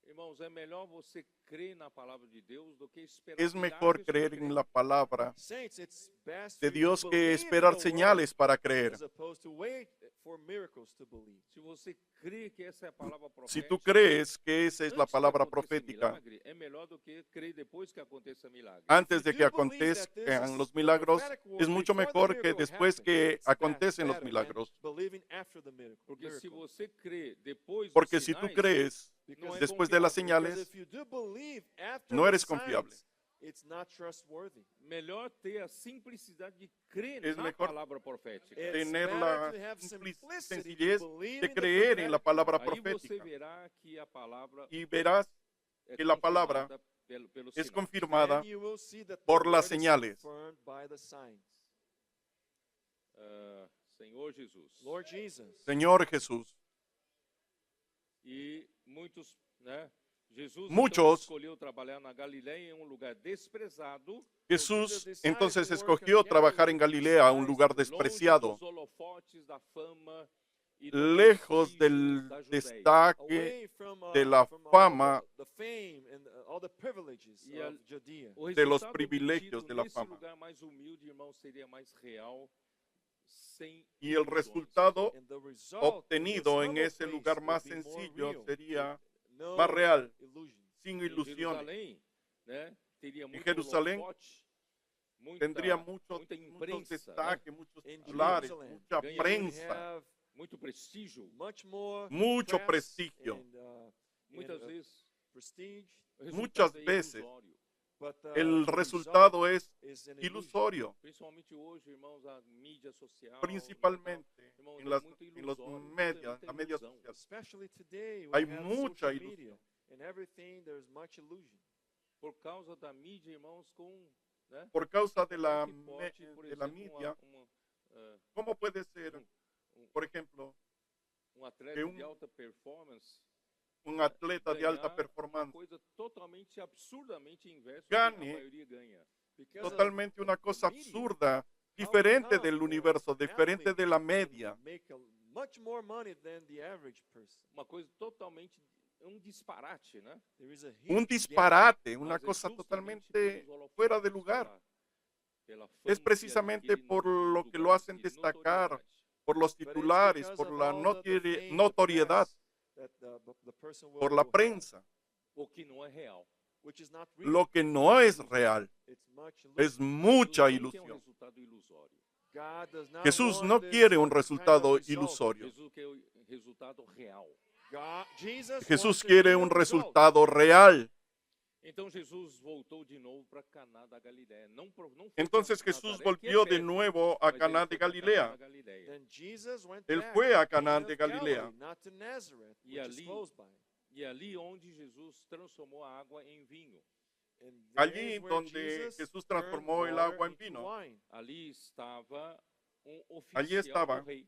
Irmãos, é melhor você crer na palavra de Deus do que esperar
Es mejor
milagres
creer
para
en
crer.
la palabra
Saints, it's best
de
for you to
Dios que
believe
esperar
the word
señales para creer.
as opposed to wait for miracles to believe.
Se você crê que essa é a palavra profética,
Si tú crees que esa es la
antes que
palabra
aconteça
profética,
milagre, é melhor do que crer depois que aconteça milagre.
antes de
If
que
you believe that this
acontezcan
is
los
the
milagros,
prophetic word
es mucho
before the
mejor que
miracle
después
happens,
que
it's
acontecen los
better than
milagros.
believing after the miracle.
Porque se
miracle.
você crê depois dos
Porque si tú
sinais,
crees
não é
después de las
confiável.
Because
señales,
if you do believe after
no
the
eres confiable.
signs, it's not trustworthy.
Melhor ter a simplicidade de crer
Es
na
mejor
palavra profética.
It's
tener
better
la
to have simplicity
sencillez
to believe
de
in the
creer en la
prophetic
palabra
Aí você
profética.
verá que a palavra
Y verás
é
que la palabra
confirmada pelos
es
sinais.
confirmada
and you will see that the
por las
word is
señales.
confirmed by the signs.
Senhor Jesus.
Lord Jesus.
Señor Jesús.
E muitos, né? Jesus então
Muchos,
escolheu trabalhar na Galileia em um lugar desprezado,
Jesús entonces escogió trabajar en Galilea, un lugar
longe
despreciado,
dos holofotes da fama e do
lejos
prestígio
del
da Judéia.
destaque,
Away from,
de la
from all
fama,
the fame and all the privileges
E
of
a-
Judea.
O
de los
resultado
privilegios
obtido
de la
nesse
fama.
lugar mais humilde, irmão, seria mais real, sem
Y el
ilusões.
resultado
And the result
obtenido
in
en
this
ese
humble
lugar
place
más
would be more
sencillo
real,
sería
no
más real,
illusions.
sin
Em
ilusiones.
Jerusalém, né, teria muito
Jerusalém
holofote,
Tendría
muita
muchos
imprensa, né,
destaques, muchos
In
titulares,
Jerusalem,
mucha
ganha
you would
prensa,
have
muito prestígio.
much more
mucho
press
prestigio.
and,
Muitas
and,
vezes,
prestige,
o
Muchas
resultado é
veces,
ilusório.
but
El
the
resultado es
result is an illusion.
ilusorio,
Principalmente hoje, irmãos, a mídia social.
principalmente
Irmãos,
en
é
las
muito
en los
ilusório,
medias,
muita
la media
ilusão.
social.
Especially today, we
Hay
have
mucha
social
ilusión.
media, and everything there's much illusion.
Por causa da mídia, irmãos, com, né?
Por causa de
Como
la,
que pode, por
de la
exemplo,
media,
eh,
¿cómo puede ser, por ejemplo,
atleta
que
de alta performance
un atleta de alta
ganhar uma
performance
coisa totalmente absurdamente inversa do que
gane
a maioria ganha?
Because of
totalmente una cosa
media,
absurda,
how
diferente
come
del universo, diferente de la media?
make much more money than the average person?
Uma coisa totalmente disparate, né?
There is a
Un
huge gap.
disparate, una
Mas é
cosa
justamente
totalmente
pelos holofotes,
fuera de lugar.
pela fama
Es
que
precisamente
adquire
por
no-
lo que lo
lugar
hacen
e
destacar,
notoriedade.
por los
But it's
titulares,
because
por
of
la
all the fame, the
notoriedad,
press that the person will-
por la
will have,
prensa,
O que não é real.
which is not real.
lo que no es real,
It's much
es
illusion.
mucha
Jesus não quer
ilusión.
resultado ilusório.
God does not
Jesús
want
no
this
quiere un
kind of
resultado
result.
ilusorio.
Jesus quer o resultado real.
Jesus
Jesús
wants a
quiere
real
un
result.
resultado real.
Então Jesus voltou de novo para Caná da Galileia. Não foi
Entonces
para
Jesús
Nazaré, que é
volvió de
perto,
nuevo a
mas ele
Caná de
foi para Caná
Galilea.
da Galileia.
Then Jesus went
Él
back
fue a
to
Caná
Cana
de
of
Galilea.
Galilee, not to Nazareth,
E
which is
ali-
close by.
E ali onde Jesus transformou a água em vinho.
And
Allí
there is where
donde
Jesus
Jesús
turned
transformó el
water
agua en
into
vino.
wine.
Ali estava
Allí
oficial
estaba
do rei.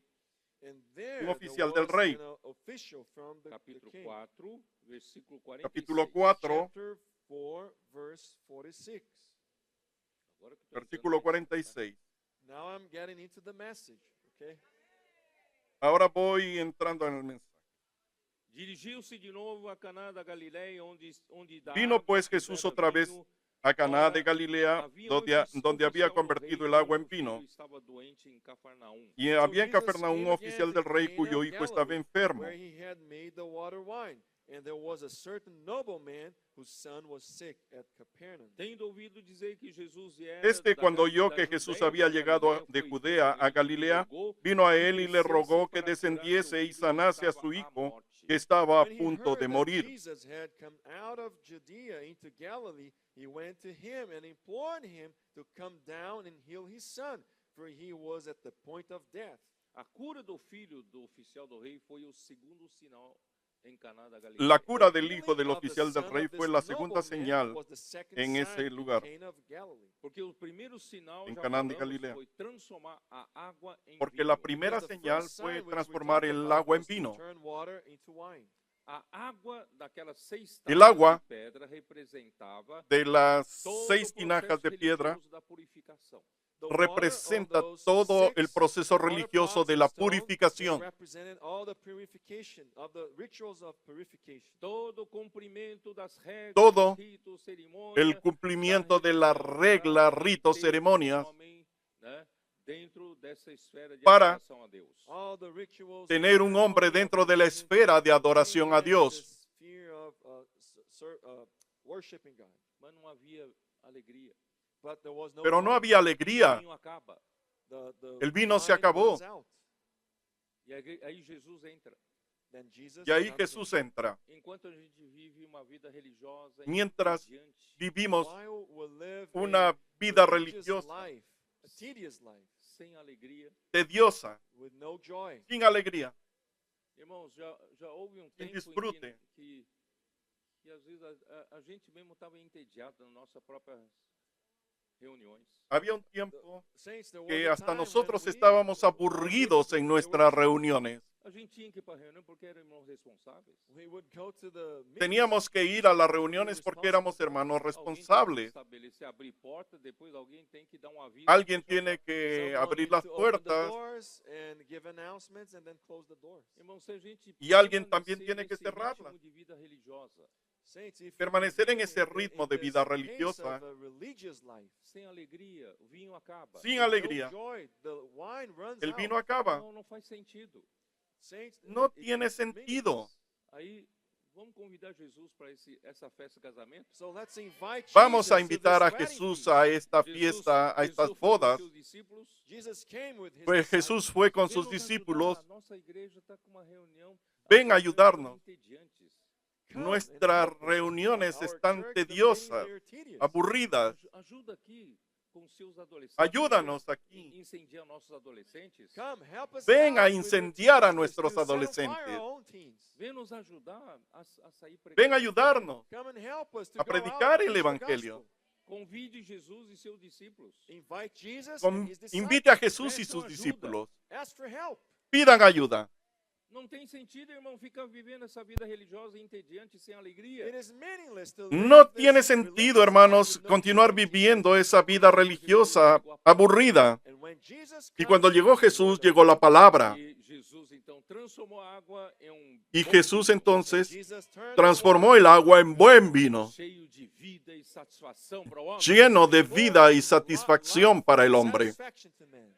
And there
un
there
oficial del
was
rey.
an official from the
Capítulo
king.
4, versículo 46.
Capítulo 4,
Chapter 4, verse 46.
Agora que eu tô
versículo
entrando na mensagem,
46.
Now I'm getting into the message, okay?
Ahora voy entrando en el mensaje.
Dirigiu-se de novo a Caná da Galileia, onde da
Vino
água
pues
que
Jesús
era
otra vez
vinho.
a Caná de
Ora,
Galilea,
havia
donde había
oficial do
convertido
rei,
el agua en
cujo
vino.
filho estava doente em Cafarnaum.
Y
So
había en
Jesus
Cafarnaum un
came again
oficial
to
del rey
Cana
cuyo
of
hijo estaba
Galilee,
enfermo.
where he had made the water wine. And there was a certain nobleman whose son was sick at Capernaum.
Tendo ouvido dizer que Jesus era
Cuando
da
oyó
da
que Jesús
Judéia
había
para
llegado
Galileia,
de
foi
Judea a
ele
Galilea,
rogou
vino a
que
él y le
descesse
rogó que
para curar
descendiese
seu
y
filho que
sanase a
estava
su
à
hijo,
morte.
que estaba a
When he
punto
heard
de
that
morir.
Jesus had come out of Judea into Galilee, he went to him and implored him to come down and heal his son, for he was at the point of death.
A cura do filho do oficial do rei foi o segundo sinal em Caná da
La
Galileia.
cura
The
del hijo
healing
del
of the
oficial del
son
rey
of
fue
this
la segunda
nobleman
señal
was the second
en ese
sign in
lugar.
Cana of Galilee.
Porque o primeiro sinal,
En
já
Caná de
falamos,
Galilea.
foi transformar a água em
Porque
vinho.
la primera
Because the
señal
first
fue
sign which we
transformar
talked
el
about
agua en
was to
vino.
turn water into wine.
A água daquelas 6
El
tábuas
agua
de pedra representava
De las
todo
6
o
tinajas de
processo
piedra
religioso da purificação.
The water
representa
on those
todo el
six
proceso
water
religioso
pots
de
of
la
stone,
purificación.
they represented all the purification of the rituals of purification.
Todo o cumprimento das regras,
Todo
dos ritos, cerimônias,
El cumplimiento de las reglas, ritos, ceremonias,
dentro dessa esfera de
para
adoração a Deus.
All the rituals,
tener un hombre dentro de la esfera de adoración a Dios.
the sphere of, worshiping God.
Mas não havia alegria.
But there was no
Pero no
wine.
había
O
alegría.
vinho acaba.
The
El vino se
wine
acabó.
runs out.
E aí Jesus entra.
Then Jesus
Y ahí
comes
Jesús
in.
entra.
Enquanto a gente vive uma vida religiosa,
Mientras
entediante,
Vivimos
While we live
una
a
vida
religious
religiosa,
life, a tedious life,
sem alegria.
tediosa,
with no joy.
sin alegría.
Irmãos, já houve um tempo
disfrute.
em que, às vezes a gente mesmo estava entediado na nossa própria reuniões.
Había un tiempo
Saints, there was
que
a
hasta
time when
nosotros
we
estábamos
were
aburridos en
getting
nuestras
bored.
reuniones.
A gente tinha que ir para a reunião porque eram irmãos responsáveis.
We would go to the meetings.
Teníamos que ir a las reuniones porque éramos hermanos
Alguém tem que
responsables.
estabelecer, abrir porta, depois alguém tem que dar um aviso.
Alguien tiene que
Someone
abrir
needs
las
to open the
puertas
doors and give announcements and then close the doors.
Irmão, se a gente
y alguien también
permanecer
tiene que
nesse
cerrarla.
ritmo de vida religiosa,
Saints, if
Permanecer en
you
ese
continue
ritmo
in
de
this
vida
pace
religiosa,
of a religious life,
sem alegria, o vinho acaba.
sin
no
alegría,
joy, the wine runs
el
out.
vino acaba.
Não faz sentido.
Saints,
No
it's
tiene sentido.
meaningless.
Aí, vamos convidar Jesus para essa festa de casamento?
So let's invite
Vamos a
Jesus to
invitar
this
a
wedding
Jesús
feast.
a esta
Jesus-
fiesta, a estas
Jesus foi com
bodas.
seus discípulos.
Jesus came with his
Pues
disciples.
Jesús fue con
Vem
sus
nos
discípulos.
ajudar. Nossa igreja está com uma reunião.
Ven a
as reuniões
ayudarnos.
estão entediantes.
Come and
Nuestras
help us.
reuniones
Our
están
church, the meetings,
tediosas,
they're tedious.
aburridas.
Ajuda aqui com seus adolescentes.
Ayúdanos aquí.
Incendiar nossos adolescentes.
Come, help us
Ven
out
a
with the
incendiar a
teenagers
nuestros
to set on fire
adolescentes.
our own teens.
Vem nos ajudar a sair
Ven a
pregando.
ayudarnos.
Come and help us to
A
go out
predicar
and
el
preach the
evangelio.
gospel.
Convide Jesus e seus discípulos.
Invite Jesus
Con-
and his disciples.
invite a Jesús y
Peçam
sus
ajuda.
discípulos.
Ask for help.
Pidan ayuda.
Não tem sentido, irmão, ficar vivendo essa vida religiosa entediante sem alegria.
It is meaningless to
No
live
tiene
this
sentido,
religious
hermanos,
life with no
continuar
joy.
viviendo esa vida religiosa aburrida.
And when Jesus
Y
comes,
cuando llegó
the word
Jesús,
of
llegó la palabra.
E Jesus então transformou a água em
Y
bom
Jesús
vinho,
entonces
Jesus turned
transformó el agua en buen vino,
cheio de vida e satisfação para o homem.
lleno de vida y satisfacción para el hombre.
satisfaction to man.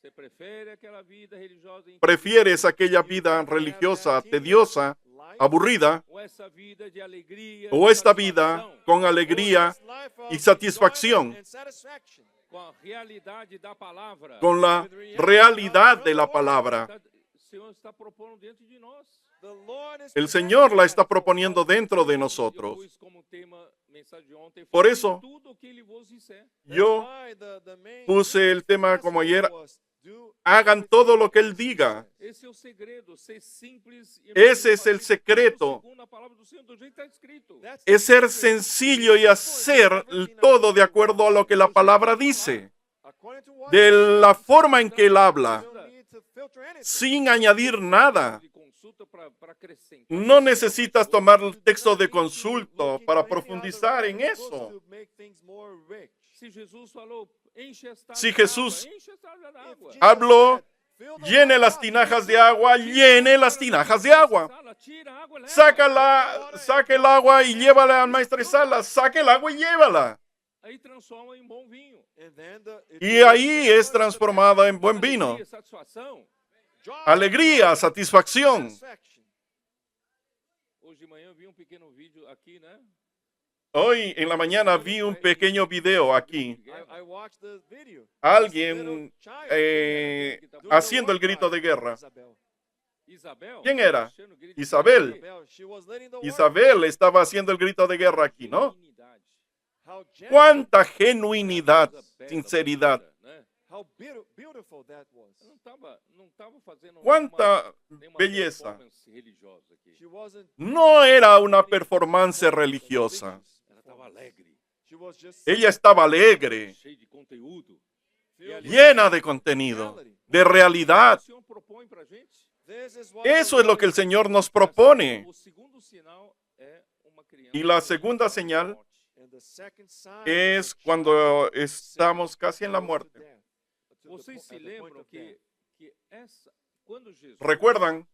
Você prefere aquela vida religiosa
¿Prefieres aquella vida religiosa tediosa, aburrida,
ou essa vida de alegria
o
e
esta vida
satisfação,
con alegría
This life of
y satisfacción,
enjoyment and satisfaction.
com a realidade da palavra?
con la realidad de la palabra?
O Senhor está propondo dentro de nós.
The Lord is
El
presenting
Señor la está
that.
proponiendo dentro de
Eu
nosotros.
pus como tema mensagem de ontem,
Por
fazer
eso,
tudo o que ele vos disser.
That's
Yo
why the main
puse el tema como ayer,
was do
hagan todo lo que Él diga.
Esse é o segredo, ser simples. E
Ese es el
fazer
secreto.
tudo segundo a palavra do Senhor, do jeito que está escrito.
That's
Es ser
the secret.
sencillo y hacer todo de acuerdo a lo que la palabra dice,
According to what
de la forma en que Él
you
habla,
don't need to filter anything.
sin añadir nada.
De consulta para acrescentar.
No necesitas tomar el texto de consulta para profundizar en eso.
Se Jesus falou, enche esta
Si
água
Jesús
d'água, enche esta água d'água.
habló, llene las tinajas de agua, llene las tinajas de agua.
Sala, tira a água, leva.
Saque el agua y llévala al maestresala. Saque el agua y llévala.
Aí transforma em bom vinho.
Y ahí es transformada en buen vino.
Alegria, satisfação.
Alegría, satisfacción.
Hoje de manhã eu vi um pequeno vídeo aqui, né?
Hoy en la mañana vi un pequeño video aquí.
I watched the video.
Alguien haciendo el grito de guerra.
Isabel.
¿Quién era?
Achando grito de
Isabel.
guerra.
She was leading the war.
Isabel estaba haciendo el grito de guerra aquí, ¿no?
Genuinidade.
How gentle,
Cuánta genuinidad,
Coisa bela,
sinceridad.
bonita, né?
how beautiful that was.
Não tava fazendo
Cuánta
nenhuma
belleza.
performance religiosa aqui.
She wasn't.
No era una performance religiosa.
Ela estava alegre,
She was just
Ella estaba alegre,
cheia de conteúdo.
filled with
llena de contenido, de
O
realidad.
Senhor propõe pra gente.
This is what
Eso
the
es lo que el
Lord
Señor nos propone.
O segundo sinal é uma criança.
Y la segunda señal
and the second sign
es
is a
cuando
child
estamos casi en la
close to
muerte.
death, to the
Vocês se
at the point
lembram
of
que,
death.
que quando Jesus
¿Recuerdan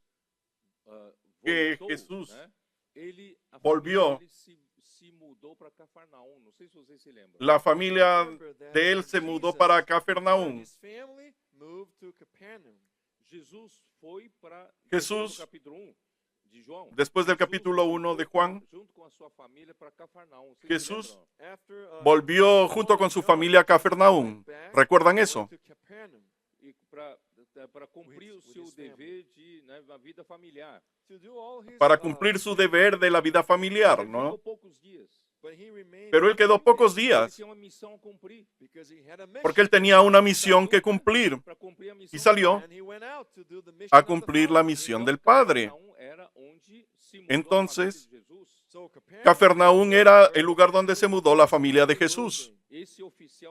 ah,
que
voltou,
Jesús
né, ele, a
volvió?
família dele se mudou para Cafarnaum? Não sei se vocês se lembram.
La familia
Remember that
de él
when
se mudó
Jesus
para
and
Cafarnaum.
his family moved to Capernaum.
Jesus foi para
Jesús,
capítulo 1 de João.
Después del
Jesus
capítulo 1 de Juan,
junto com a sua família para Cafarnaum. Vocês se
Jesús
lembram?
After,
volvió junto con su familia a Cafarnaum. ¿Recuerdan eso?
to Capernaum
E para cumprir o
with
seu
his family.
dever de uma vida familiar.
to do all his,
Para cumplir su deber de la vida familiar,
Ele
¿no?
ficou poucos dias.
but he remained
Pero él quedó pocos
Ele
días
tinha uma missão a cumprir.
because he had a mission.
porque él tenía una misión que cumplir
Para cumplir a missão
y salió
And he went out to do the mission
a
of the
cumplir la
Father.
misión del Padre.
Cafarnaum era onde se mudou
Entonces,
a família de Jesus.
So Capernaum
Cafarnaún era el lugar donde se mudó la familia de Jesús.
Esse oficial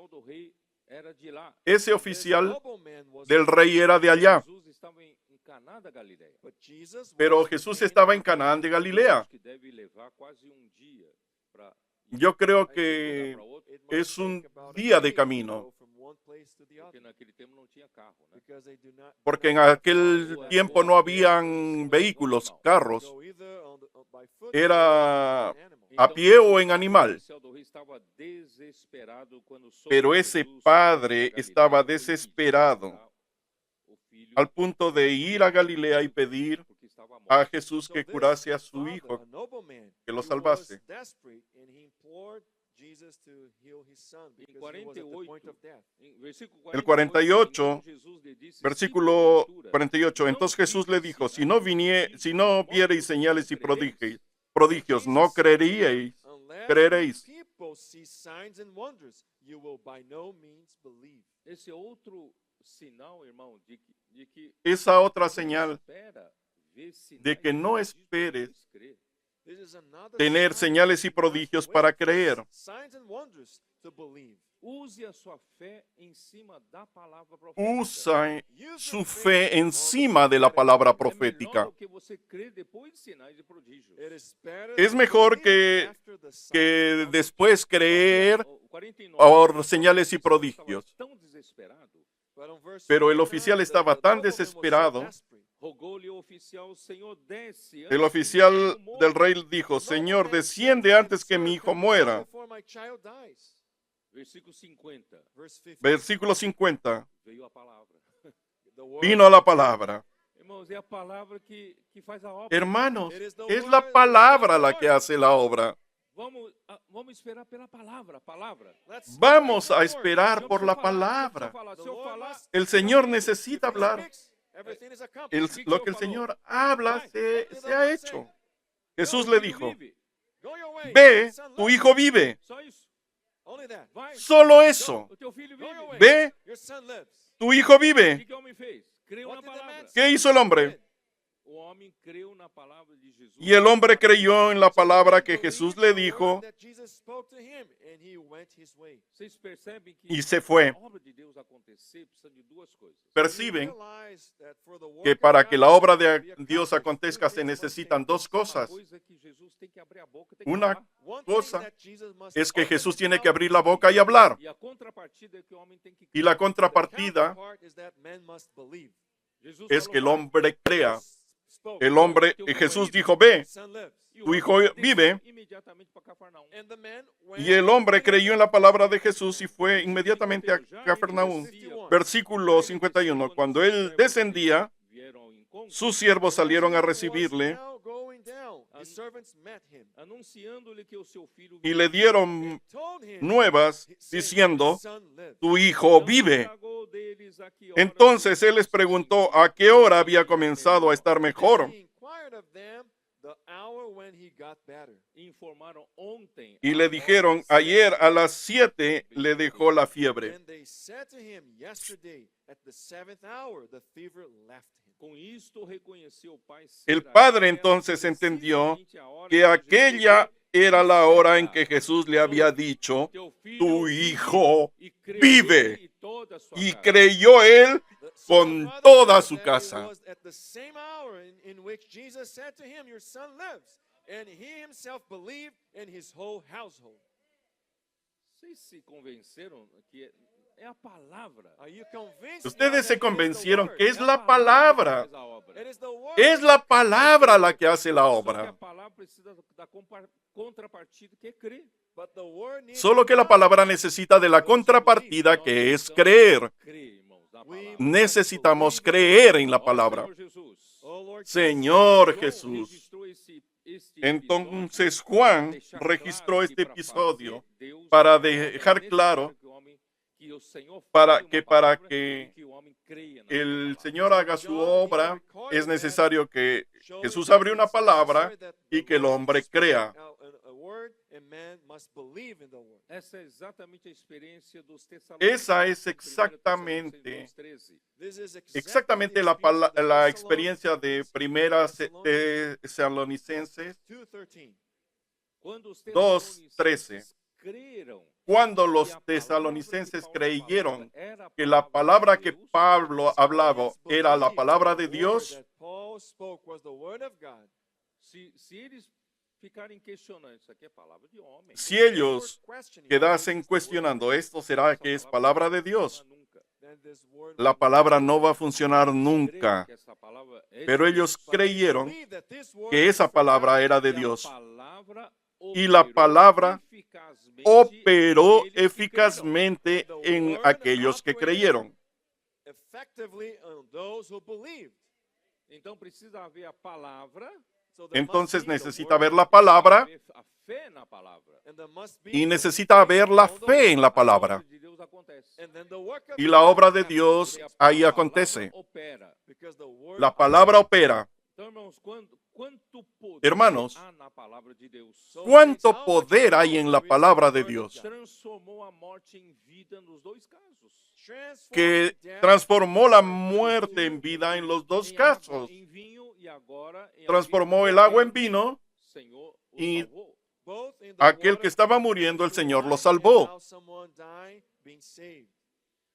era de lá.
Ese
This
oficial
nobleman was
del rey era de allá,
Jesus estava em Caná da Galileia.
but Jesus
pero
was in
Jesús
Cana
estaba en
of
Canaán de
Galilee.
Galilea.
Acho que deve levar quase dia para
Yo creo
I think
que
para outro,
it must
es un
take about a
día de
day to
camino,
go from one place to the
porque
other,
naquele tempo não tinha carro, né?
because they do not
porque en
have
aquel
cars.
tiempo no habían vehículos, carros,
Go either by foot
era
or by an animal.
a pie o en animal.
O oficial do rei estava desesperado quando soube
Pero
que
ese
Jesus
padre
era de
estaba
Galileia, foi pedir
desesperado
para o filho,
al punto de ir a Galilea y pedir
porque estaba
a
morto.
Jesús
So
que
this
curase a su
father,
hijo,
a nobleman,
que lo
he
salvase.
was desperate and he implored Jesus to heal his son because he was at the point of death.
Em versículo
El
48,
48,
então Jesus lhe disse,
versículo
"Se porventura
48. Entonces Jesús le dijo, si no viereis señales y prodigios, no creeríais.
Unless
Creeréis.
people see signs and wonders, you will by no means believe.
Esse é outro sinal, irmão, de que
Esa otra
não
señal
espera ver sinais
de que
e
no
prodígios para
esperes
depois crer.
This is another
tener
sign.
señales y
Do not
prodigios
wait
para
for
creer.
signs and wonders to believe.
Use a sua fé em cima da palavra profética.
Usa
Use
su
your
fe
faith on the
encima de la
prophetic
palabra
word.
É
profética.
melhor do que você crer depois de sinais e prodígios.
It is better
Es
to
mejor
believe after the signs
que
and wonders.
después creer
O 49,
por señales y
o oficial
prodigios.
estaba tão desesperado,
But on verse
Pero el
49,
oficial
the
estaba tan
nobleman was so
desesperado.
desperate.
rogou-lhe o oficial, Senhor, desce
El
antes
oficial
que meu filho
del
morra."
rey dijo,
The
Señor,
nobleman
desciende
said to him,
antes que
"Sir,
mi hijo
come down
muera.
before my child dies."
Versículo 50.
Verse 50.
Versículo 50.
Veio a palavra.
The word
Vino la palabra.
Irmãos, é a palavra que faz a obra.
Hermanos,
It is the
es
word
la
that
palabra
does
la
the
que
work.
hace la obra.
Vamos esperar pela palavra.
Let's
Vamos
wait
a
for the word.
esperar
Se eu
por la
falar, se eu
palabra.
falar,
The
se eu
Lord
falar,
must
El
speak.
Señor
If
necesita
he
hablar.
speaks, everything is accomplished.
Lo que el Señor habla se ha hecho. Jesús le dijo,
Go your way.
ve,
Son,
tu
live.
hijo vive.
Só isso.
Only that.
Vai.
Solo eso.
O teu filho
Go your way.
vive.
Ve,
Your son lives.
tu hijo
O
vive.
que o homem fez? Creu
What
na
did the man
palavra.
say?
¿Qué hizo el hombre?
O homem creu na palavra de Jesus.
Y el hombre creyó en la
So the
palabra
man
que
believed
Jesús
the
le
word
dijo
that Jesus spoke to him, and he went his way.
Vocês percebem que
y se fue.
a obra de Deus acontecer precisa de duas coisas.
Perciben
You realize that for the work
que
of
para
God
que la obra
to
de
be
Dios
accomplished,
acontezca
two
se
things must
necesitan
take
dos
place.
Uma
cosas.
coisa que Jesus tem que abrir a boca, tem que
Una
falar.
One thing
cosa
that Jesus must
es que
open
Jesús
his
tiene
mouth
que abrir
and
la
speak.
boca y hablar.
E a contrapartida é que o homem tem que
Y la
The
contrapartida
counterpart is that man must believe.
Jesus
es
falou,
que el
"Vai".
hombre crea.
Spoke.
El hombre, Jesús dijo, ve,
Son lives.
E o
tu
homem
hijo
desceu
vive.
imediatamente para Cafarnaum.
And the man went
Y el hombre
and
creyó en la palabra de Jesús y fue inmediatamente a
Já
Cafarnaúm.
ele descia,
Versículo 51. Cuando él descendía,
vieram ao encontro,
sus siervos salieron a
As he was
recibirle
now going down, his servants met him
anunciando-lhe que o seu filho
y le dieron
and told him,
nuevas
saying,
diciendo,
"Your son lives."
tu hijo vive.
indagou deles a que hora
Entonces él les preguntó a qué hora había comenzado a estar mejor.
He inquired of them the hour when he got better.
informaram ontem
Y le dijeron, ayer a las 7 le dejó la fiebre.
And they said to him, yesterday at the 7th hour the fever left him.
com isto reconheceu o pai ser
El
aquela
padre entonces entendió
precisamente a hora
que
em Jesus
aquella
lhe
era la hora en que Jesús le había dicho,
deu, "Teu filho
tu
vive",
hijo
e creu
vive.
ele e toda a sua
y
casa.
creyó él
So
con
the father
toda
said
su
that
casa.
It was at the same hour in which Jesus said to him, your son lives. And he himself believed in his whole household.
Vocês se convenceram que é a palavra.
Are you convinced?
Ustedes
now
se
that it is the
convencieron
word?
que es
É a
la
que
palabra.
faz a obra.
It is the word.
Es la palabra la que hace la
Só que a
obra.
palavra precisa da contrapartida que é crer.
But the word needs
Solo que la palabra necesita de la contrapartida que es creer.
Crer, irmãos, na
We
palavra.
Necesitamos creer en la
Ó
palabra.
Senhor Jesus.
Oh, Lord Jesus.
Señor
João
Jesús.
registrou este
Entonces
episódio
Juan
deixar
registró
claro
este
que para
episodio
fazer Deus
para
a obra,
dejar
é
claro
necessário que o homem- que o Senhor
para
fale uma
que
palavra
que
e que o homem creia na
el
sua
Señor
palavra.
haga su obra, es necesario que Jesús abrió una palabra y que el hombre crea.
A word and man must believe in the word.
Essa é exatamente a experiência dos
Esa es
Tessalonicenses,
exactamente-
1 Tessalonicenses 2:13.
This is
Exactamente la experiencia de primera Tesalonicenses
Tesalonians 2:13.
Quando os
2:13.
creram
Cuando
que
los
a palavra
tesalonicenses
que Paulo
creyeron
falava era a
que la
palavra
palabra
de
que
Deus,
Pablo hablaba era la palabra de
The word
Dios,
that Paul spoke was the word of God.
se eles ficarem questionando, isso aqui é palavra de homem.
si ellos quedasen cuestionando, ¿esto será que es palabra de Dios?
Then this word
La
would not
palabra
be
no va a
true.
funcionar
Creram
nunca.
que essa palavra é de
Pero
Deus.
ellos
But they
creyeron
believed that this word
que
is
esa
from
palabra
God.
era de
E a
Dios.
palavra
Y la
operou
palabra
eficazmente
operó
naqueles que creram.
eficazmente en aquellos que creyeron.
Effectively on those who believed.
Então precisa haver a palavra,
So there must
Entonces
be the
necesita
word,
ver la palabra
haver a fé na palavra.
and there must be
y
the
necesita
faith
ver la
on the
fe en
word.
la
A
palabra.
obra de Deus acontece.
And then the work of
Y
God
la obra de
happens.
Dios
Porque
ahí
a
acontece.
palavra opera.
Because the word
La palabra opera.
Então, irmãos, quanto poder
Hermanos,
há na palavra de Deus?
So
¿Cuánto
saints, how much
poder hay
power
en la
there is
palabra
in the
de
word of
Dios?
God?
Transformou a morte em vida nos dois casos.
Transformed
Que
death
transformó la
into
muerte en vida en los dos
Em
casos.
água, em vinho e agora em
Transformó
aquele
el
que
agua en
morreu,
vino.
Senhor o
y
salvou.
both in the
Aquel
water
que estaba muriendo, el
to
Señor lo
life,
salvó.
and now someone died, being saved.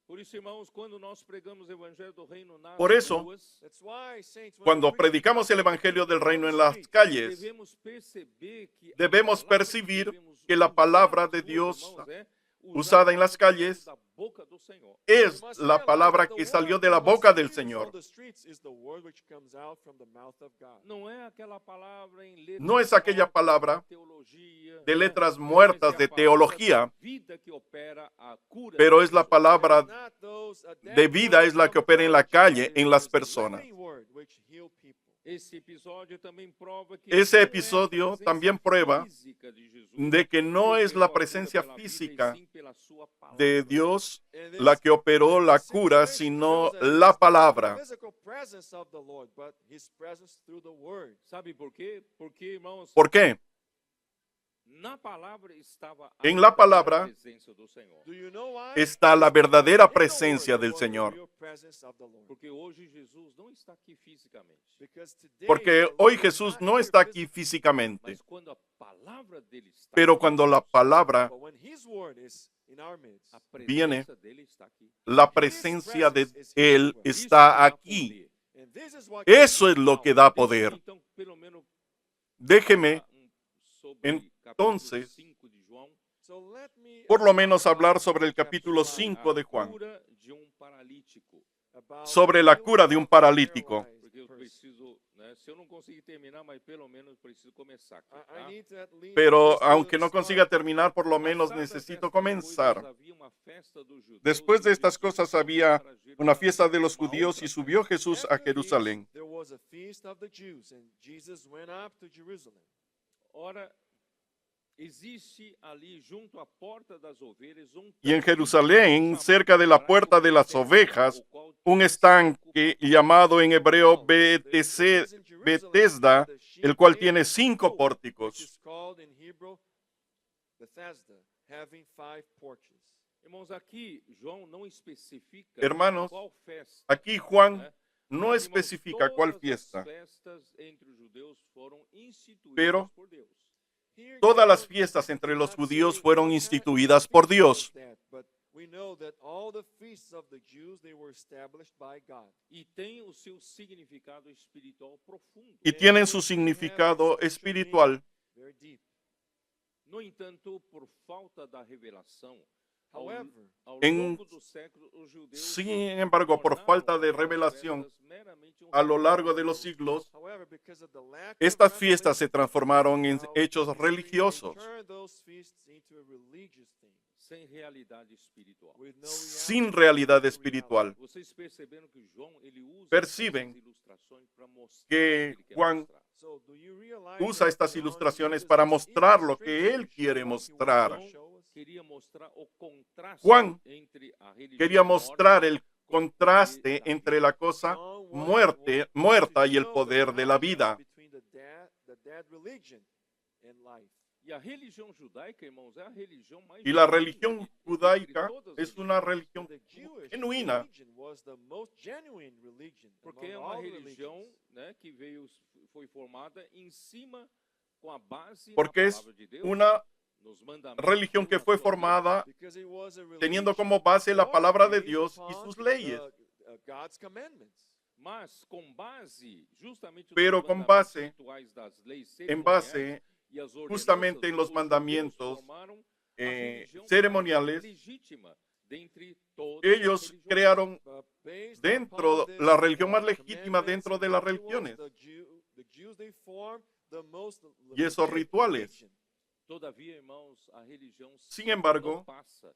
Por isso, irmãos, quando nós pregamos o evangelho do reino nas
Por eso,
ruas,
That's why, saints, when
Cuando
we preach
predicamos el
the gospel
Evangelio del
on
Reino
the
en las
streets,
calles,
devemos perceber que
debemos
a palavra
percibir
devemos
que la
usar
palabra
nas
de
ruas,
Dios
irmãos, é usar
usada
a
en las
palavra que
calles
saiu da boca do Senhor.
we
es
must
la
realize
palabra
that
que
the
salió
word
de la
we must
boca del
use
Señor.
on the streets is the word which comes out from the mouth of God.
Não é aquela palavra em letras
No es aquella
mortas
palabra
da teologia,
de letras
mas
muertas
é a
de
palavra
teología,
da vida que opera a cura
pero
das
es la
pessoas.
palabra
It's not those,
de
that
vida,
word
es la que
from
opera en la
God,
calle,
but
en las
it's the
personas.
living word which heal people.
Esse episódio também prova que
Ese
não é a
episodio
presença
también prueba
física de Jesus
de que no
que
es
operou
la
a cura
presencia
pela vida, e
física
sim pela sua
de
palavra.
Dios
And
la
this
que operó la cura,
situation
sino
shows that
la
it's not the
palabra.
physical presence of the Lord, but His presence through the word.
Sabe por quê? Porque, irmãos,
¿Por qué?
na palavra estava a
En la
verdadeira
palabra
presença do Senhor.
Do you know why?
está la
It's because
verdadera
in the word
presencia
there
del
was the
Señor.
real presence of the Lord.
Porque hoje Jesus não está aqui fisicamente.
Because today
Porque
the Lord
hoy
is
Jesús
not
no
here
está aquí
physically,
físicamente,
Mas quando a palavra dele está
pero
aqui,
cuando la palabra,
but when His word is in our midst,
a
viene,
presença dele está aqui.
la presencia de Él
Isso
está
dá
aquí.
poder.
and this is what
Eso
gives
es lo
power.
que da
Deixe-me,
poder.
então, pelo menos,
Déjeme,
falar sobre
entonces,
capítulo 5 de João.
So let me
por lo
talk
menos
about
hablar sobre el
chapter
capítulo
5,
5 de Juan,
Cura de paralítico.
about
sobre
the
la
healing
cura de un
of the
paralítico.
paralyzed
Porque eu
person.
preciso, né, se eu não conseguir terminar, mas pelo menos preciso começar aqui.
I
Tá?
need to at least
Pero
just to
aunque no
start.
consiga terminar, por lo menos
Passadas
necesito
estas
comenzar.
coisas, havia uma festa dos judeus,
Después
e
de estas
Jesus
cosas
subiu
había
para
una
Jerusalém.
fiesta de los
Uma
judíos
outra
y subió
festa.
Jesús a
After this,
Jerusalén.
there was a feast of the Jews, and Jesus went up to Jerusalem.
Ora, existe ali junto à porta das ovelhas
Y en
tanque
Jerusalén,
chamado
cerca de la
hebraico
puerta de las
Betesda,
ovejas,
o qual
un
tinha
estanque
5
llamado en hebreo
It is in Jerusalem
Betesda,
where the sheep
el cual
gate
tiene
of
5
Hope, which
pórticos.
is called in Hebrew Bethesda, having 5 porches.
Irmãos, aqui João não especifica
Hermanos,
qual festa.
Aquí Juan
né?
no
Mas, irmãos,
especifica cuál
todas as
fiesta,
festas entre os judeus foram instituídas
pero
por Deus.
Here,
todas las
John
fiestas entre
does
los
not
judíos
say
fueron
what kind of
instituidas
feast
por
was
Dios.
that, but we know that all the feasts of the Jews, they were established by God.
E tem o seu significado espiritual profundo.
Y tienen su significado espiritual.
Very deep.
No entanto, por falta da revelação, ao,
However,
ao
en-
longo do século, os judeus
Sin embargo, por
tornaram
falta de
aquelas
revelación,
festas meramente
a lo largo de
ritual
los siglos,
however, because of the lack of
estas fiestas se
revelation,
transformaron en
now
hechos
they
religiosos,
turn those feasts into a religious thing,
sem realidade espiritual.
with no
sin
reality,
realidad
no
espiritual.
Vocês perceberam que João ele usa
Perciben
essas ilustrações para mostrar
que
o que ele quer
Juan
mostrar.
So, do you realize
usa
that
estas
John
ilustraciones
uses
para
these
mostrar lo que
illustrations
él
to show
quiere
what he wants to
mostrar.
show us?
Queria mostrar o contraste
Juan
entre a religião
Quería mostrar
morta
el contraste entre la cosa
John
muerta
to
y el
show the
poder de la vida.
contrast between the dead religion and life.
E a religião judaica, irmãos, é a religião mais
Y la
genuína
religión
entre
judaica
todas as
es una
religiões.
religión
The Jewish
genuina,
religion was the most genuine religion
Porque
among
é uma
all
religião,
religions.
né, que foi formada em cima com a base
porque
na
es
palavra de Deus,
una religión que fue formada
because it was a
teniendo
religion
como base la palabra de
based
Dios y
upon,
sus leyes.
God's commandments.
Mas com base justamente
Pero
nos
con
mandamentos
base,
rituais das leis
en
cerimoniais
base
e as ordenanças
justamente en los
dos
mandamientos
judeus formaram a religião
ceremoniales,
legítima dentre todas as
ellos
religiões.
crearon
Based
dentro
upon
la
this,
religión más legítima
commandments
dentro de
and
las
rituals,
religiones
the Jews, they formed the most
y esos
legit
rituales.
religion.
Todavía, irmãos, a religião
Sin embargo,
não passa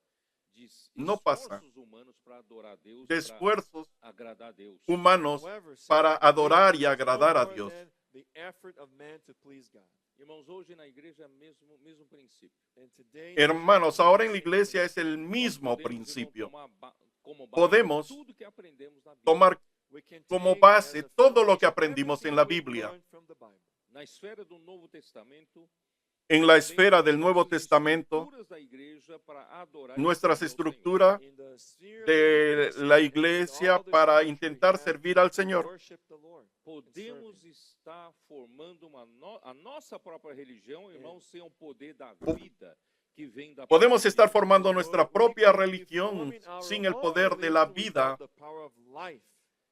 no
de
pasa
esforços humanos para adorar a Deus,
de
para
esfuerzos
agradar a Deus.
humanos
However,
para
sacrifice
adorar y
is no
agradar a
more
Dios.
than the effort of man to please God.
Irmãos, hoje na igreja é mesmo princípio.
And today,
Hermanos, ahora en la
same
iglesia
thing.
es el
Nós
mismo
podemos, irmão,
principio.
tomar como base
Podemos
tudo que aprendemos na Bíblia.
Tomar
We can
como
take
base
as a
todo lo que
foundation
aprendimos en
everything
la
we've
Biblia.
learned from the Bible.
Na esfera do Novo Testamento,
En la esfera del Nuevo
as
Testamento,
estruturas da igreja para adorar e
nuestras
servir ao Senhor.
estructuras
In the sphere of
de
the New
la
Testament,
iglesia
all the
para
structure we
intentar
have
servir al
to
Señor.
worship the Lord and serve
Podemos
Him.
estar formando a nossa própria religião, irmãos, sem o poder da
Po-
vida que vem da
Podemos
própria
estar
vida.
formando nuestra
We
propia
can be
religión
forming our
sin el
own
poder de la
religion
vida
without the power of life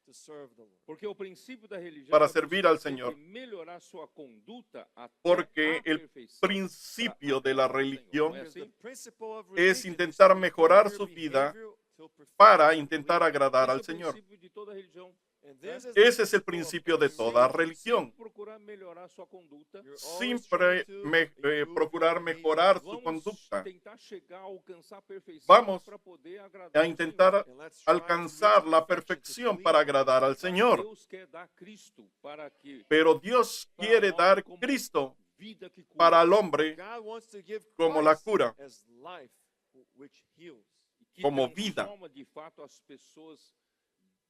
to serve the Lord.
Porque o princípio da religião
para
é
servir
buscar
al
sempre
Señor.
melhorar sua conduta até
Porque
a
el
perfeição
principio
para
de la
agradar ao Senhor.
religión
Não é
Because the
assim?
principle of
es
religion is
intentar
to
mejorar
improve
su
your
vida
behavior till perfection.
para intentar agradar
Esse é
al
o
Señor.
princípio de toda religião.
And this is
Ese
the
es el principio de
of every
toda
religion.
religión.
Sempre procurar melhorar sua conduta.
You're always
Siempre
trying to improve
procurar
your behavior.
mejorar su
Vamos
conducta.
tentar chegar a alcançar a perfeição
Vamos
para poder agradar
a
ao Senhor.
intentar
And let's try to
alcanzar
reach
la
perfection to
perfección
please
para
God.
agradar al
Mas
Señor.
Deus quer dar Cristo para que
Pero Dios quiere dar Cristo
vida que cura.
para el hombre
God wants to give
como la
Christ
cura,
as life which heals.
que
como vida.
transforma de fato as pessoas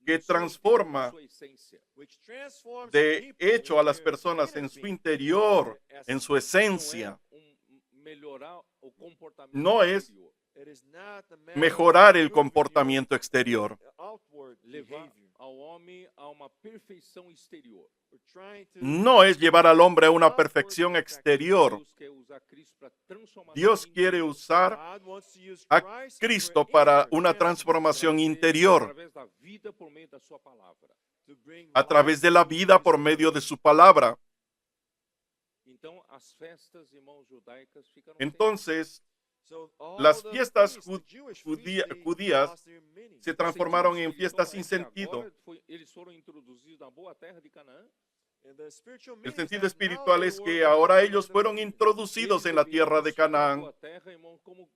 que
no seu
transforma
interior, em sua essência.
Which transforms
de
people
hecho a
in
las
their
personas en
inner
su
being,
interior,
their
en su
essence.
esencia.
Não é melhorar o comportamento
No es
exterior.
It is not the matter
Mejorar
of
el
improving
comportamiento exterior.
your outward
Levar
behavior.
ao homem a uma perfeição exterior.
We're trying to
No es llevar al hombre a una perfección exterior.
Deus quer usar Cristo para transformar
Dios
seu
quiere
interior.
usar
God wants to use
a
Christ
Cristo
for
para
inner
una transformación interior
através da vida por meio da sua palavra.
to bring
a través de la
life
vida
into
por
His
medio
word.
de su palabra.
Então, as festas, irmãos, judaicas ficaram
Entonces,
So all
las
the
fiestas
feasts, the Jewish
judía-
feasts, they
judías
lost their meaning.
se
sem
transformaron
sentido
en
espiritual.
fiestas
É
sin
que
sentido.
agora eles foram introduzidos na boa terra de Canaã.
And the spiritual
El
meaning is
sentido
that
espiritual
now
es
they
que
were
ahora
born
ellos
in the
fueron
wilderness.
introducidos en la tierra de Canaán.
Boa terra, irmão, como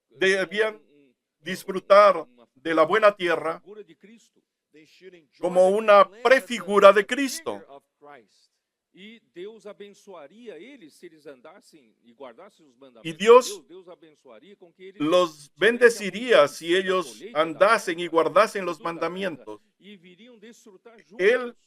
Debían
um-
disfrutar
uma
de la buena tierra
figura de Cristo.
They should enjoy
como
the
una
good land
prefigura
as a
de Cristo.
figure of Christ.
E Deus abençoaria eles se eles andassem e guardassem os mandamentos.
Y Dios
Deus abençoaria com que eles
los bendeciría si ellos andasen y guardasen los mandamientos.
e viriam desfrutar juntos.
Él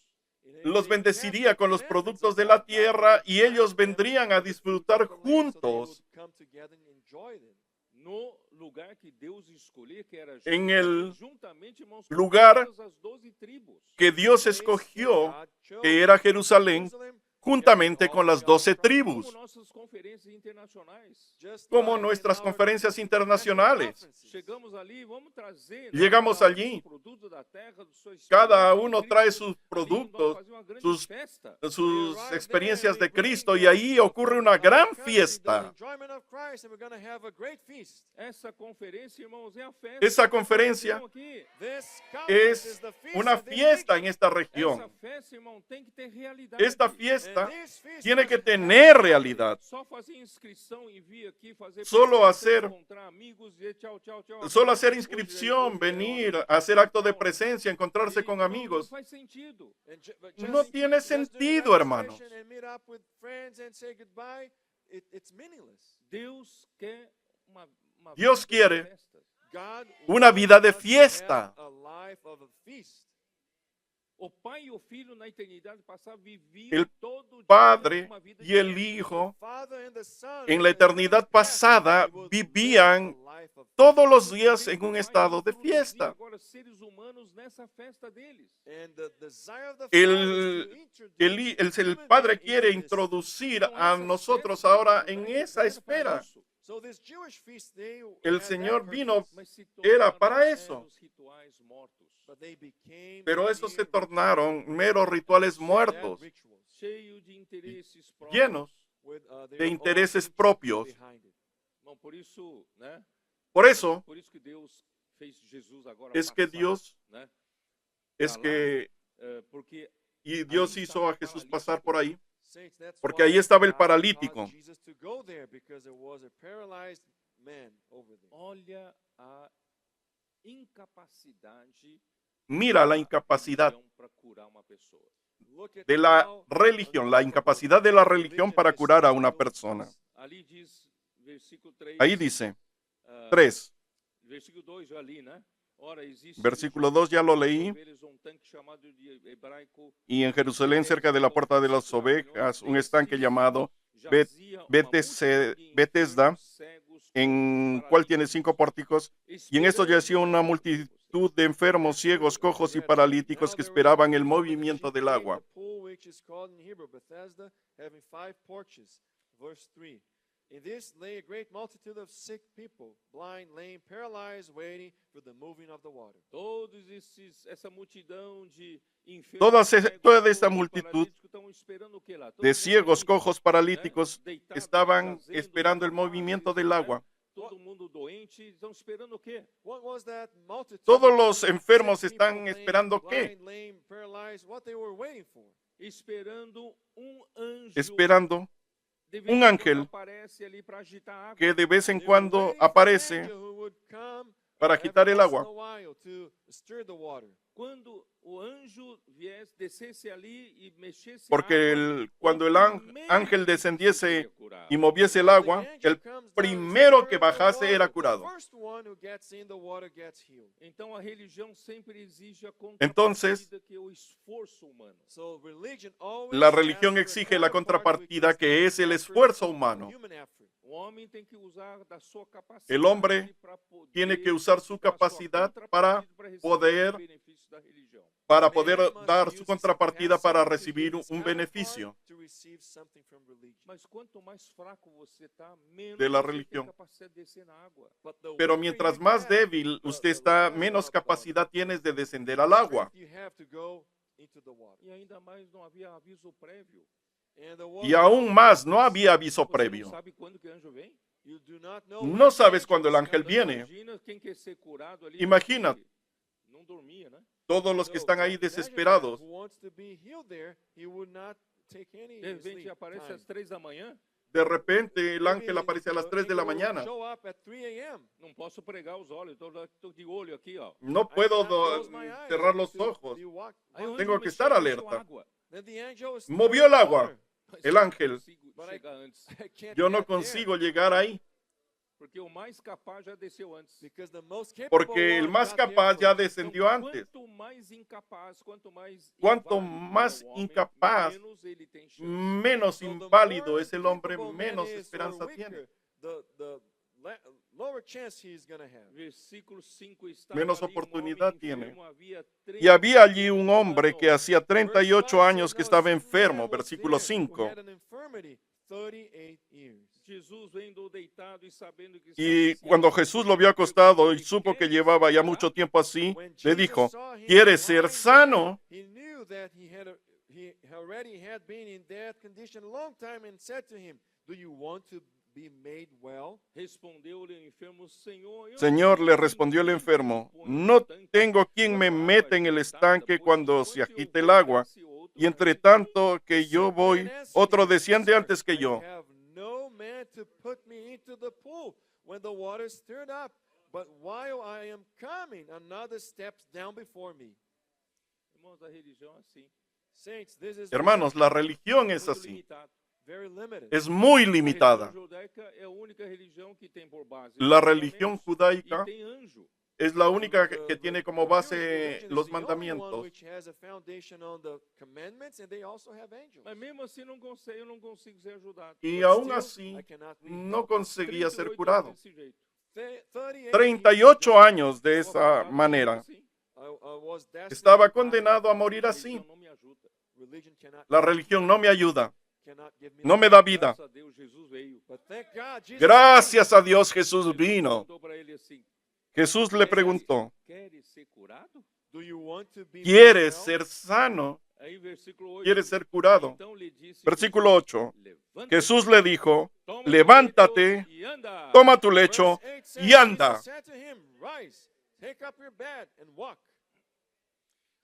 And
los
they
bendeciría
kept
con
the
los
commandments
productos
of
de la
God.
tierra y
God
ellos
blessed them
vendrían a
with the
disfrutar
fruit of the land, so they
juntos
would come together and enjoy them.
no lugar que Deus escolheu, que era
en el
juntamente, irmãos, com
lugar
todas as 12 tribos.
que Dios
Place that
escogió,
God chose,
que era Jerusalén,
Jerusalem,
juntamente con las 12
Como
tribus,
nossas conferências internacionais.
just
como
like in
nuestras
our
conferencias
international
internacionales.
conferences.
Chegamos ali, vamos trazer.
Llegamos
cada
allí.
um produto da terra, do seu
Cada
espírito,
uno
Cristo.
trae sus
Ali vamos
productos,
fazer uma grande
sus-
festa.
sus experiencias de Cristo y ahí ocurre una gran fiesta.
Essa conferência, irmãos, é a festa.
Esa conferencia
Aqui.
es una fiesta en esta región.
Essa festa, irmão, tem que ter realidade.
Esta fiesta tiene que tener realidad.
Só fazer inscrição e vir aqui fazer
Solo
presença,
hacer-
encontrar amigos e tchau, tchau, tchau.
Solo hacer
Hoje,
inscripción,
hoje,
venir,
hoje,
hacer acto de
não.
presencia, encontrarse
E
con
não
amigos.
faz sentido.
No tiene sentido, hermanos.
Deus quer uma
Dios
vida de
quiere
festas.
una vida de fiesta.
O Pai e o Filho na eternidade passada viviam
El
todo dia
Padre
uma vida
y el
diferente.
Hijo en la eternidad pasada vivían todos los días en un estado de fiesta.
Agora, seres humanos nessa festa deles.
El Padre quiere introducir a nosotros ahora en esa esfera.
So this Jewish feast day
El
had that
Señor
purpose,
vino,
Mas se
era
tornaram
para eso.
meros rituais mortos,
but they became
Pero esos se
mere
tornaron meros rituales
dead
muertos,
rituals
cheios de intereses próprios.
llenos
with, their
de
own
intereses
interest
propios.
behind it.
Bom, por isso, né?
Por eso
Por isso que Deus fez Jesus agora
es que
passar,
Dios,
né?
es
Pra lá,
que,
porque
y Dios
ahí
hizo
estava
a
o
Jesús
paralítico.
pasar por ahí,
Saints, that's
porque
why
ahí estaba el
God
paralítico.
caused Jesus to go there, because there was a paralyzed man over there.
Olha a incapacidade
Mira la
da
incapacidad
religião para curar uma pessoa.
Look at
de la
how
religión, la
unstoppable
incapacidad de la religión
religion
para
is
curar a una
still
persona.
is.
Ali diz, versículo 3.
Ahí dice,
ah,
3,
Versículo 2 já li, né? Ora, existe
versículo 2 ya lo leí,
um tanque chamado de hebraico
y en Jerusalén, cerca de la puerta de las ovejas, un estanque llamado Betesda, en cual tiene 5 pórticos, y en esto yacía una multitud de enfermos, ciegos, cojos y paralíticos que esperaban el movimiento del agua.
In this lay a great multitude of sick people, blind, lame, paralyzed, waiting for the moving of the water.
Essa multidão de enfermos,
Toda esta
cegos,
multitud
paralíticos estão esperando o quê lá? Todo
de
mundo
ciegos,
aí,
cojos,
né?
paralíticos
Deitado,
estaban
jazendo,
esperando el
deitados,
movimiento
né?
del agua.
Todo mundo doente, estão esperando o quê?
What was that multitude?
Todos los enfermos
Sick people,
están
lame,
esperando ¿qué?
blind, lame, paralyzed, what they were waiting for.
Esperando anjo.
Esperando
De vez
un
em quando
ángel
aparece ali para agitar a água.
que de vez en
They were
cuando
waiting for an
aparece
angel who would come
para
every
quitar el
once
agua.
in a while to stir the water.
Quando o anjo viesse, descesse ali e mexesse a
Porque
água,
cuando el
o primeiro
ángel
que
descendiese
seria curado.
y moviese el
The
agua,
angel
el
comes down,
primero
stirs
que
the
bajase
water.
era
The
curado.
first one who gets in the water gets healed.
Então a religião sempre exige a
Entonces,
contrapartida que é o esforço humano.
So religion always
La
asks
religión
for a
exige la
counterpart,
contrapartida,
which is
que
the
es el
effort
esfuerzo
of
humano.
human effort.
O homem tem que usar da sua capacidade.
El hombre
para poder
tiene que usar su
dar sua
capacidad
contrapartida
para
receber
poder-
o benefício da religião.
para
Man
poder
must
dar
use
su
his
contrapartida para
capacity to
recibir
give his
un
counterpart
beneficio
to receive something from religion.
Mas quanto mais fraco você está, menos
de la
você tem
religión.
capacidade de descer na água.
But the
Pero
weaker
mientras
you
más
get,
débil
the-
usted
the
está,
less
menos
of
capacidad tienes de descender al
the
agua.
strength you have to go into the water.
E ainda mais não havia aviso prévio.
And the
Y
water-
aún más, no había aviso
Você
previo.
não sabe quando que o anjo vem?
You do not know
No
when the
sabes
angel
cuándo el
is
ángel
coming.
viene.
Imagina quem quer ser curado ali.
Imagina.
porque não dormia, né?
Todos los que
So,
están ahí
imagine
desesperados,
that who wants to be healed there, he would not take any
De repente
sleep
aparece
time.
às 3 da manhã.
de repente el ángel
Maybe
aparece a las
the
3 de la
angel will
mañana.
show up at 3 a.m.
Não posso pregar os olhos, estou de olho aqui, ó.
No
I
puedo
cannot close my eyes
cerrar los
to
ojos.
be
Aí o anjo
Tengo que
mexeu,
estar
mexeu
alerta.
água.
Then the angel is
Movió el
stirring
agua.
water.
Mas
El
eu não
ángel.
consigo
But I-
chegar antes,
I can't
Yo no
get there,
consigo llegar ahí,
porque o mais capaz já desceu antes.
because the most capable
porque el
one
más
got there
capaz ya
first.
descendió
Então,
antes.
quanto mais incapaz, quanto mais
Cuanto
inválido
más
é o homem,
incapaz,
menos ele tem chance.
Menos
So the
inválido
more
es el hombre,
capable man
menos
is, or
esperanza
weaker,
tiene.
the lower chance he's going to have.
Versículo 5 está
Menos
ali,
oportunidad
homem
tiene.
enfermo, havia
Y había allí un
38
hombre que
anos.
hacía 38
Verse 5
años
said,
que
"Now
estaba
a certain man
enfermo.
was
Versículo
there who
5.
had an infirmity 38 years.
Jesus vendo deitado e sabendo que
Y
estava
cuando
enfermo,
Jesús lo vio acostado y
perguntou-lhe,
supo que
"Queres
llevaba ya
curar?"
mucho tiempo así,
When
le
Jesus
dijo,
saw him
¿quieres ser
lying
sano?
there, he knew that he already had been in that condition a long time and said to him, "Do you want to be made well?"
Respondeu-lhe o enfermo, Senhor, eu
Señor,
não
le
tenho
respondió el
quem
enfermo,
põe no
no
tanque
tengo quien me
água
meta en el
agitada,
estanque
pois
cuando
enquanto
se
eu
agite el
vou,
agua.
desce outro
Y entre
antes de mim.
tanto que yo
Sick
voy,
man answered
otro
him,
desciende
"Sir,
antes que
I
yo.
have no man to put me into the pool when the water stirred up. But while I am coming, another steps down before me."
Irmãos, a religião é assim,
Saints, this is
Hermanos, la religión es
muito
así.
limitada.
very limited.
Es muy
A religião
limitada.
judaica é a única religião que tem por base
La
os
religión
mandamentos
judaica
e tem anjo.
es la única
The-
que
the-
tiene
the
como
Jewish
base
religion is
los
the only one
mandamientos.
which has a foundation on the commandments, and they also have angels.
Mas mesmo assim eu não consigo ser ajudado.
Y
But
aún
still,
así,
I cannot be
no
helped.
conseguía ser
38
curado.
desse jeito.
38
38 años de
Eu
esa
acordava
manera.
assim,
I was destined
Estaba
to die.
condenado a morir
a
así.
religião não me ajuda.
Religion cannot
La religión no me ayuda.
cannot give me
no
life.
me da vida.
Graças a Deus, Jesus veio.
But thank God, Jesus
Gracias a Dios Jesús vino.
Perguntou para ele assim:
Jesús le preguntó,
queres ser curado?
came. Do you want to be made
¿quieres
well?
ser sano?
Aí, versículo 8.
¿Quieres ser curado?
Então lhe disse
Versículo 8.
levanta-te,
Jesús le dijo,
toma tu
levántate,
leito y anda.
toma tu lecho
Verse 8 says,
y anda.
Jesus said to him, Rise, take up your bed and walk.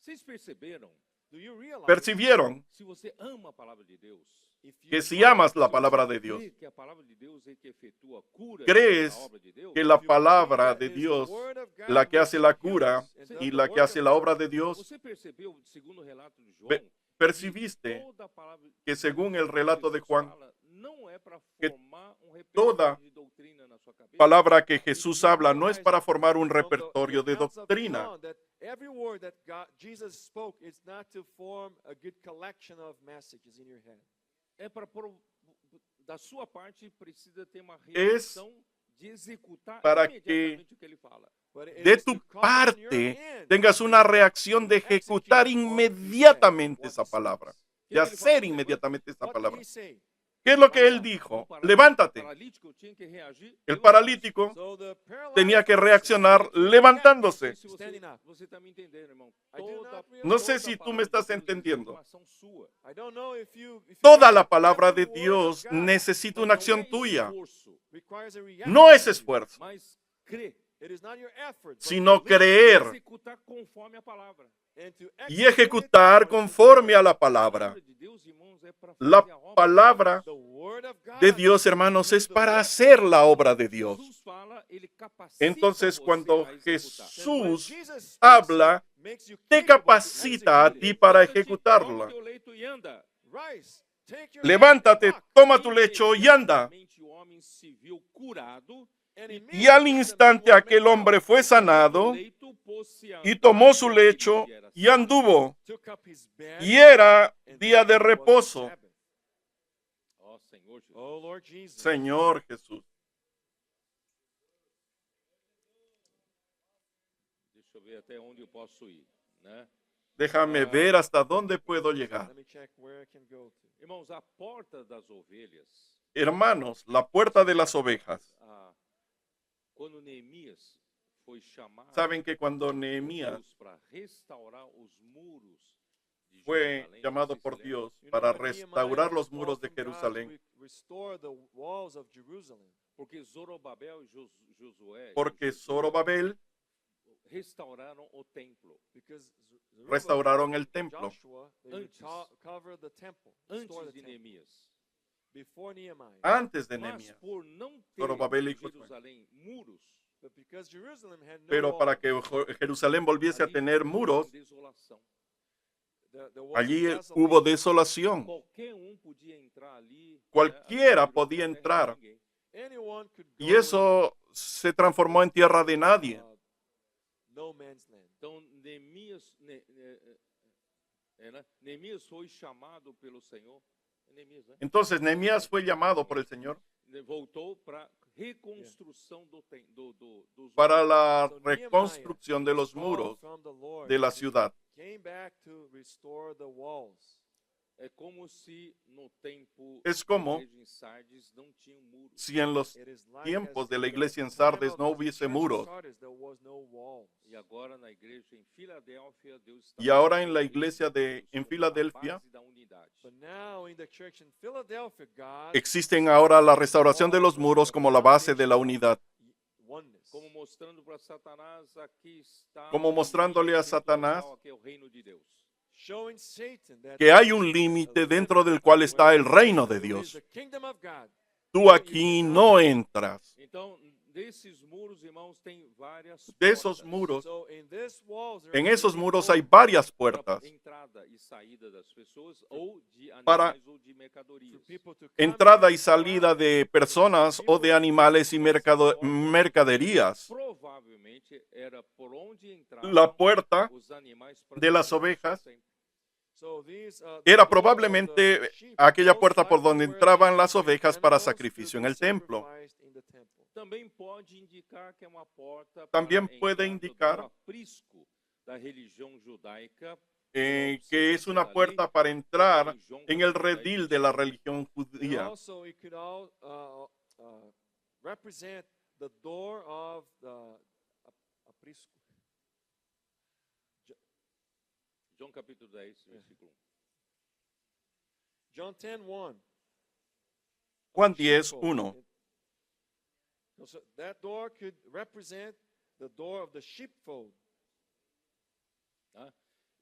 Vocês perceberam?
Do you realize
Percibieron
Se você ama a palavra de Deus,
if you
que si
love
amas la
se
palabra
você
de Dios,
crê que a palavra de Deus é que efetua a cura
crees
da obra de Deus,
que la
if you believe
palabra
that
de
it is the
Dios,
word of God
la que
which
hace la
heals
cura
and does
y
the
la que
work
hace
of
la
God,
obra de Dios,
você percebeu, segundo o relato de João,
percibiste
toda a palavra
que según el relato de
Jesus
Juan,
fala, não é para
que
formar
toda
repertório de doutrina na sua cabeça.
palabra que Jesús habla no es para formar un
from the
repertorio de
accounts of
doctrina,
John, that every word that Jesus spoke is not to form a good collection of messages in your head.
É para da sua parte precisa ter uma
Es
reação de executar
para
imediatamente o que ele fala.
But it
de
is
tu
to cause on your
parte
end
tengas una
to
reacción de
execute
ejecutar
what he said,
inmediatamente
what
esa
he says.
palabra,
¿Qué
de
es que ele
hacer
falou?
inmediatamente esa
What did
palabra.
he say?
¿Qué es lo que él dijo? Levántate.
Paralítico tinha que reagir.
El paralítico
So the paralyzed
tenía que
person
reaccionar
had to react.
levantándose.
Se
Standing up.
você está me entendendo, irmão.
I do not realize-
No sé
toda
si
a
tú me
palavra
estás
de Deus
entendiendo.
é uma ação sua.
I don't know if you
Toda
get
la
it.
palabra de
Every word of
Dios
God
necesita
Mas
una
não
acción
é
tuya.
esforço,
requires a reaction
No es
from you.
esfuerzo,
mas crê.
It is not your effort, but
sino
belief.
creer
Executar conforme a palavra.
And to
y
execute
ejecutar
it according to
conforme
the
a la
A
palabra.
palavra de Deus, irmãos, é para
La
fazer a obra de
palabra
The word of God
de Dios, hermanos, es para hacer la obra de Dios.
Jesus fala, ele capacita
Entonces,
você
cuando
a executar.
And when
Jesús
Jesus speaks,
habla,
it makes you
te
capable to
capacita a
execute
ti
it.
para
Levanta-te,
ejecutarla.
toma teu leito e anda.
Rise, take your bed and
Levántate,
walk.
toma tu lecho y anda.
Imediatamente o homem se viu curado,
And
Y
immediately
al
the man
instante
was
aquel
made well,
hombre fue sanado
leito, pôs-se a
y
andar,
tomó su
e aquele
lecho
dia era
y
sábado.
anduvo.
took up his bed,
Y era
and
día
that
de
was
reposo.
Sabbath.
Ó Senhor Jesus.
Oh Lord Jesus.
Señor Jesús.
Deixa eu ver até onde eu posso ir, né?
Déjame ver hasta dónde puedo llegar.
Let me check where I can go to.
Irmãos, a porta das ovelhas,
Hermanos, la puerta de las ovejas.
quando Neemias foi chamado
Saben que cuando
por
Nehemías
Deus para restaurar os muros de
fue
Jerusalém,
llamado
vocês
por
se lembram?
Dios
You know,
para
when Nehemiah
restaurar
was
los
called
muros de
from God to
Jerusalén,
restore the walls of Jerusalem.
Porque Zorobabel e Josué
porque Zorobabel
restauraram o templo.
Because Zerubbabel
restauraron el
and
templo.
Joshua, they would
Antes.
cover the temple, restore the
Antes de
temple.
Neemias.
Before Nehemiah.
Antes de
Mas
Nehemías.
por não ter
Zorobabel
em
y Josué.
Jerusalém muros,
But because Jerusalem had no
Pero para
walls,
que Jerusalén volviese a
ali
tener
houve
muros,
desolação.
the walls
allí
of
hubo
desolation.
desolación.
Qualquer podia entrar ali.
Cualquiera
ali virou
podía
uma terra de
entrar.
ninguém.
Anyone could go
Y eso se transformó en tierra de nadie.
no man's land.
Então Neemias foi chamado pelo Senhor. Neemias, né?
Entonces Nehemías fue llamado por el Señor
Voltou para reconstrução dos
para la
So Nehemiah
reconstrucción de
was
los
called
muros
from the Lord.
de la
He
ciudad.
came back to restore the walls.
É como se no tempo
Es como
da igreja em Sardes não tinham muros.
Si en los
It is like
tiempos
as
de la
in the
iglesia en
time
Sardes
of
no
the
hubiese
church of
muros,
Sardis, there was no walls.
E agora na igreja em Filadélfia, Deus está
y ahora en la
fazendo
iglesia
isso,
en
a
Filadelfia
base da unidade.
But now in the church in Philadelphia, God
existen ahora la restauración de los muros como la base de la unidad,
oneness.
Como mostrando para Satanás, aqui está
como
o
mostrándole a
limite
Satanás
espiritual, aqui é o reino de Deus.
Showing Satan that
que hay un límite dentro del cual está el reino de
there is
Dios.
the kingdom of God.
Tú aquí no entras.
Então, desses muros, irmãos, tem várias
De esos
portas.
muros,
So in this walls, there
en
are
esos
many
muros hay
doors.
varias
Para
puertas.
entrada e saída das pessoas ou de
Para
animais ou de
For
mercadorias.
people to come
Entrada y
in,
salida de personas o de animales y mercaderías.
Provavelmente era por onde entravam
La puerta
os animais para
de las
servir ao
ovejas
templo.
So these, the
era
door of
probablemente
the sheep
aquella
most
puerta por
likely
donde
where
entraban
the
las ovejas para
animals
sacrificio
to
en
be
el templo.
sacrificed in the temple.
Também pode indicar que é uma porta
También
para a
puede
entrada
indicar
do aprisco da religião judaica
que es una puerta para entrar en el redil de la religión judía.
Also, it could all represent the door of the aprisco.
João capítulo 10, versículo 1.
John 10:1.
Juan 10:1.
So that door could represent the door of the sheepfold.
Tá?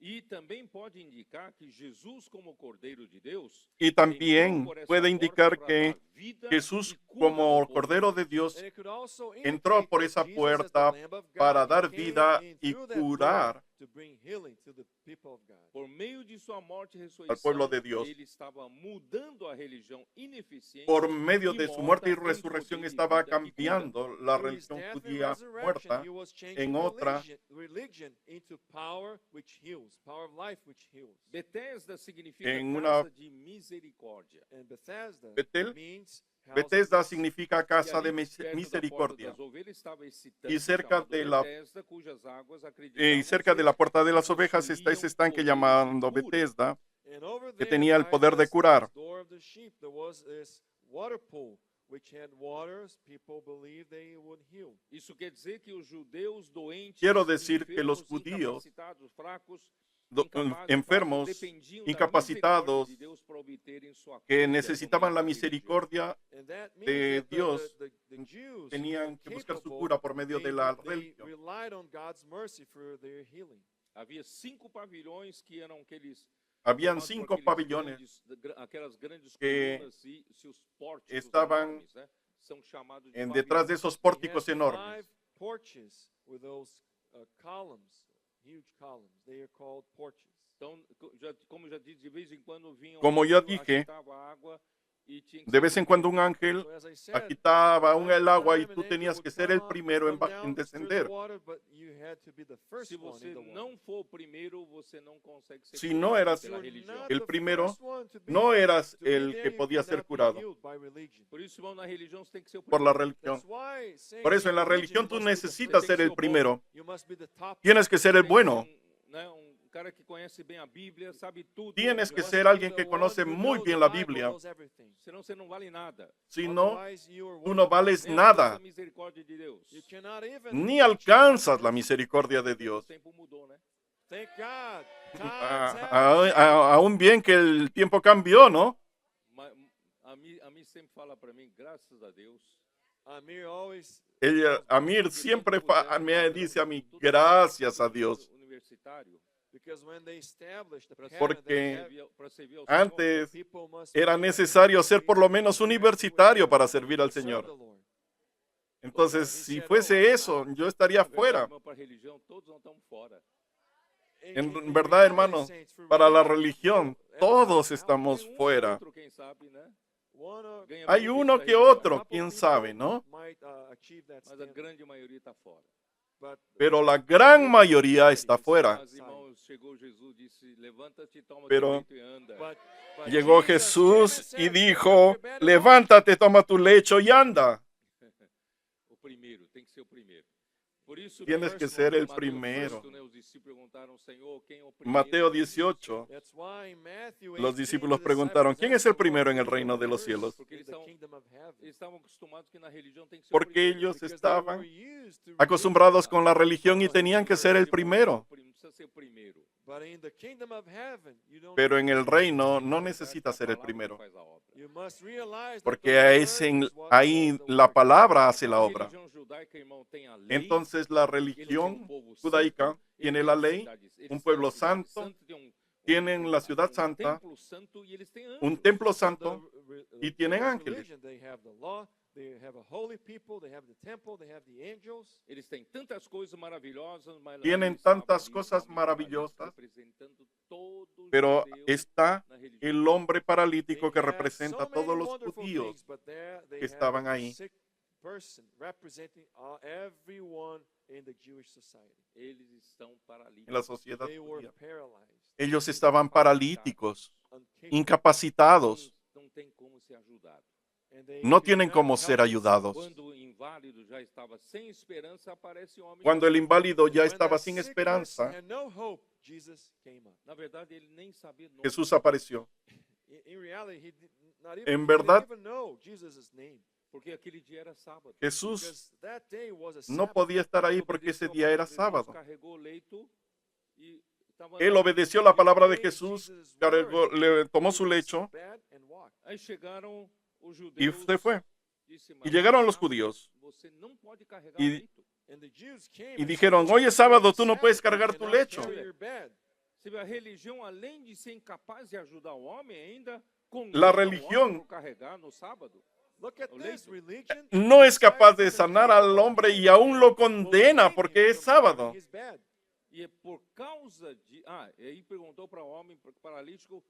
E também pode indicar que Jesus, como Cordeiro de Deus,
Y también
entró por esa
puede
porta
indicar
para
que
dar vida
Jesús,
y cura
como
al pueblo.
Cordero de Dios,
And it could also
entró
indicate
por
that
esa
Jesus,
puerta
as the Lamb of God,
para dar
came
vida
in
y
through that door
curar
to bring healing to the people of God.
Por meio de sua morte e
al pueblo
ressurreição,
de Dios.
ele estava mudando a religião ineficiente
Por medio
y
de su
morta
muerte y
en poder
resurrección
de
estaba
vida y cura.
cambiando la
Through his
religión
death and
judía
resurrection,
muerta
he was changing
en otra.
religion into power which heals, power of life which heals.
Bethesda significa
En una-
casa de misericórdia.
And Bethesda
Betel,
means house
Bethesda
of peace.
significa
E
casa
ali,
de
perto da porta
misericordia.
das ovelhas, estava esse
Y
tanque
cerca
chamado
de la-
Bethesda, cujas águas
Y
acreditavam
cerca de la
ser
puerta de las
que
ovejas está ese
possuíam
estanque
poder de
llamado
cura.
Bethesda,
And over
que
there
tenía el
by
poder de
this
curar.
door of the sheep, there was this water pool which had waters. People believed they would heal.
Isso quer dizer que os judeus doentes,
Quiero decir que los
enfermos,
judíos
incapacitados, fracos,
enfermos,
dependiam
incapacitados,
da misericórdia de Deus para obterem sua
que
cura
necesitaban la
no meio da religião.
misericordia
And that means
de
that
Dios,
the Jews
tenían que
were
buscar su
capable,
cura por medio de la
they
religión.
relied on God's mercy for their healing.
Havia 5 pavilhões que eram aqueles
Habían
formados por
5
aqueles
pabellones
aquelas grandes
que
colunas e seus pórticos
estaban
enormes, né? São chamados de
detrás de
pavilhões.
esos
He
pórticos
had
enormes.
5 porches with those columns, huge columns. They are called porches.
Então, como já disse, de vez em quando vinha
Como eu
anjo,
dije,
agitava a água e tinha que
De
ser
vez en
o
cuando un
primeiro.
ángel
So as I said,
agitaba el agua y
time
tú
an
tenías
angel
que
would
ser el
come
primero en
down,
descender.
stir the water, but you had to be the first
Se
one in
você
the water.
não for o primeiro, você não consegue ser
Si
curado
no eras
pela
You're
religião.
not
el
the
primero,
first one to be-
no eras
to be
el
there,
que
you
podía ser
cannot be
curado
healed by religion.
Por isso, irmão, na religião você tem que ser o
por la
primeiro.
religión.
That's why saying
Por eso en la
in
religión tú
you must be the
necesitas
first.
ser el primero.
You must be the top.
Tienes que ser el
Tem que
bueno.
ser um cara que conhece bem a Bíblia, sabe tudo.
Tienes
You
que
must
ser
be
alguien
the
que
one
conoce
who
muy
knows
bien
the
la
Bible,
Biblia.
knows everything.
Senão você não vale nada.
Si no,
Otherwise, you are
tú no
worthless.
vales
Nem
nada.
alcança a misericórdia de Deus.
You cannot even
Ni
reach
alcanzas
God.
la misericordia de
O
Dios.
tempo mudou, né?
Thank God. Times
Ah,
have
Aún bien que el tiempo cambió, ¿no?
A mim sempre fala para mim, graças a Deus.
Amir always
Amir siempre me dice a mí, gracias a Dios.
Universitário,
because when they established the pattern
Porque
that they
para servir ao
antes
people must
era
be
necesario ser por lo menos universitario para servir al
serve
Señor.
the Lord.
Entonces, si fuese eso, yo estaría fuera.
Para a religião, todos não estão fora.
En verdad, hermanos, para la religión, todos estamos
Tem
fuera.
outro, quem sabe, né? Ganha
Hay
benefício
uno
da
que
religião,
otro, quién sabe, ¿no?
mas a grande maioria está fora.
Pero la gran mayoría está fuera.
Mas, irmãos, chegou Jesus, disse, levanta-te, toma
Pero
teu leito e anda.
Llegó Jesús y dijo, levántate, toma tu lecho y anda.
O primeiro, tem que ser o primeiro. Por isso,
Tienes
no
que ser el
Mateus
primero.
8, né, os discípulos perguntaram, Senhor, quem é o primeiro?
Mateo 18, los discípulos preguntaron, ¿quién es el primero en el reino de los cielos?
Porque eles estavam acostumados que na religião tem que ser o
Porque
primeiro.
ellos estaban acostumbrados con la religión y tenían que ser el primero.
Precisa ser o primeiro.
Pero en el reino no necesita ser el primero.
Faz a obra.
Porque ahí la palabra hace la
A
obra.
religião judaica, irmão, tem a lei.
Entonces la religión judaica tiene la ley, un pueblo santo, tienen la ciudad santa,
templo santo e eles têm anjos.
un templo santo y tienen ángeles.
Eles têm tantas coisas maravilhosas, mas lá
Tienen
eles estavam
tantas
ali
cosas
realmente
maravillosas,
representando todos os
pero
judeus
está
na religião.
el hombre paralítico que representa a todos los judíos que estaban ahí.
Eles estão
En
paralíticos.
la sociedad judía. Ellos estaban paralíticos, incapacitados,
Não tem como ser ajudado.
no tienen cómo ser ayudados.
Quando inválido já estava sem esperança, aparece o homem.
Cuando el inválido ya
When
estaba
that
sin
sick
esperanza,
person had no hope, Jesus came up.
Na verdade, ele nem sabia o nome.
Jesús apareció.
In reality, he did not even,
En
he
verdad,
didn't even know Jesus' name.
Porque aquele dia era sábado.
Jesús
Because that day was a
no
Sabbath.
podía estar ahí
Ele
porque ese
obedeceu a
día era
palavra de Deus,
sábado.
Carregou o leito e estava
Él
andando.
obedeció la palabra de
Obeyed
Jesús,
Jesus'
cargó,
word.
le tomó
He
su lecho
bad and walked.
Aí chegaram os
y
judeus.
se fue.
Disse,
Y
"Mas
llegaron los
sábado
judíos
você não pode carregar
y-
o leito."
And the Jews came
y
and
dijeron,
said,
hoy es sábado, tú no
Sabbath,
puedes
you
cargar tu
cannot
lecho.
carry your bed.
Se a religião, além de ser incapaz de ajudar o homem, ainda
La
condena o homem
religión
por carregar no sábado.
Look at
O
this
leito.
religion.
No es capaz de
decides to
sanar
heal
al
the
hombre y
man
aún lo
will
condena
save
porque
him
es
from carrying
sábado.
his bed.
E é por causa de. E aí perguntou para o homem paralítico: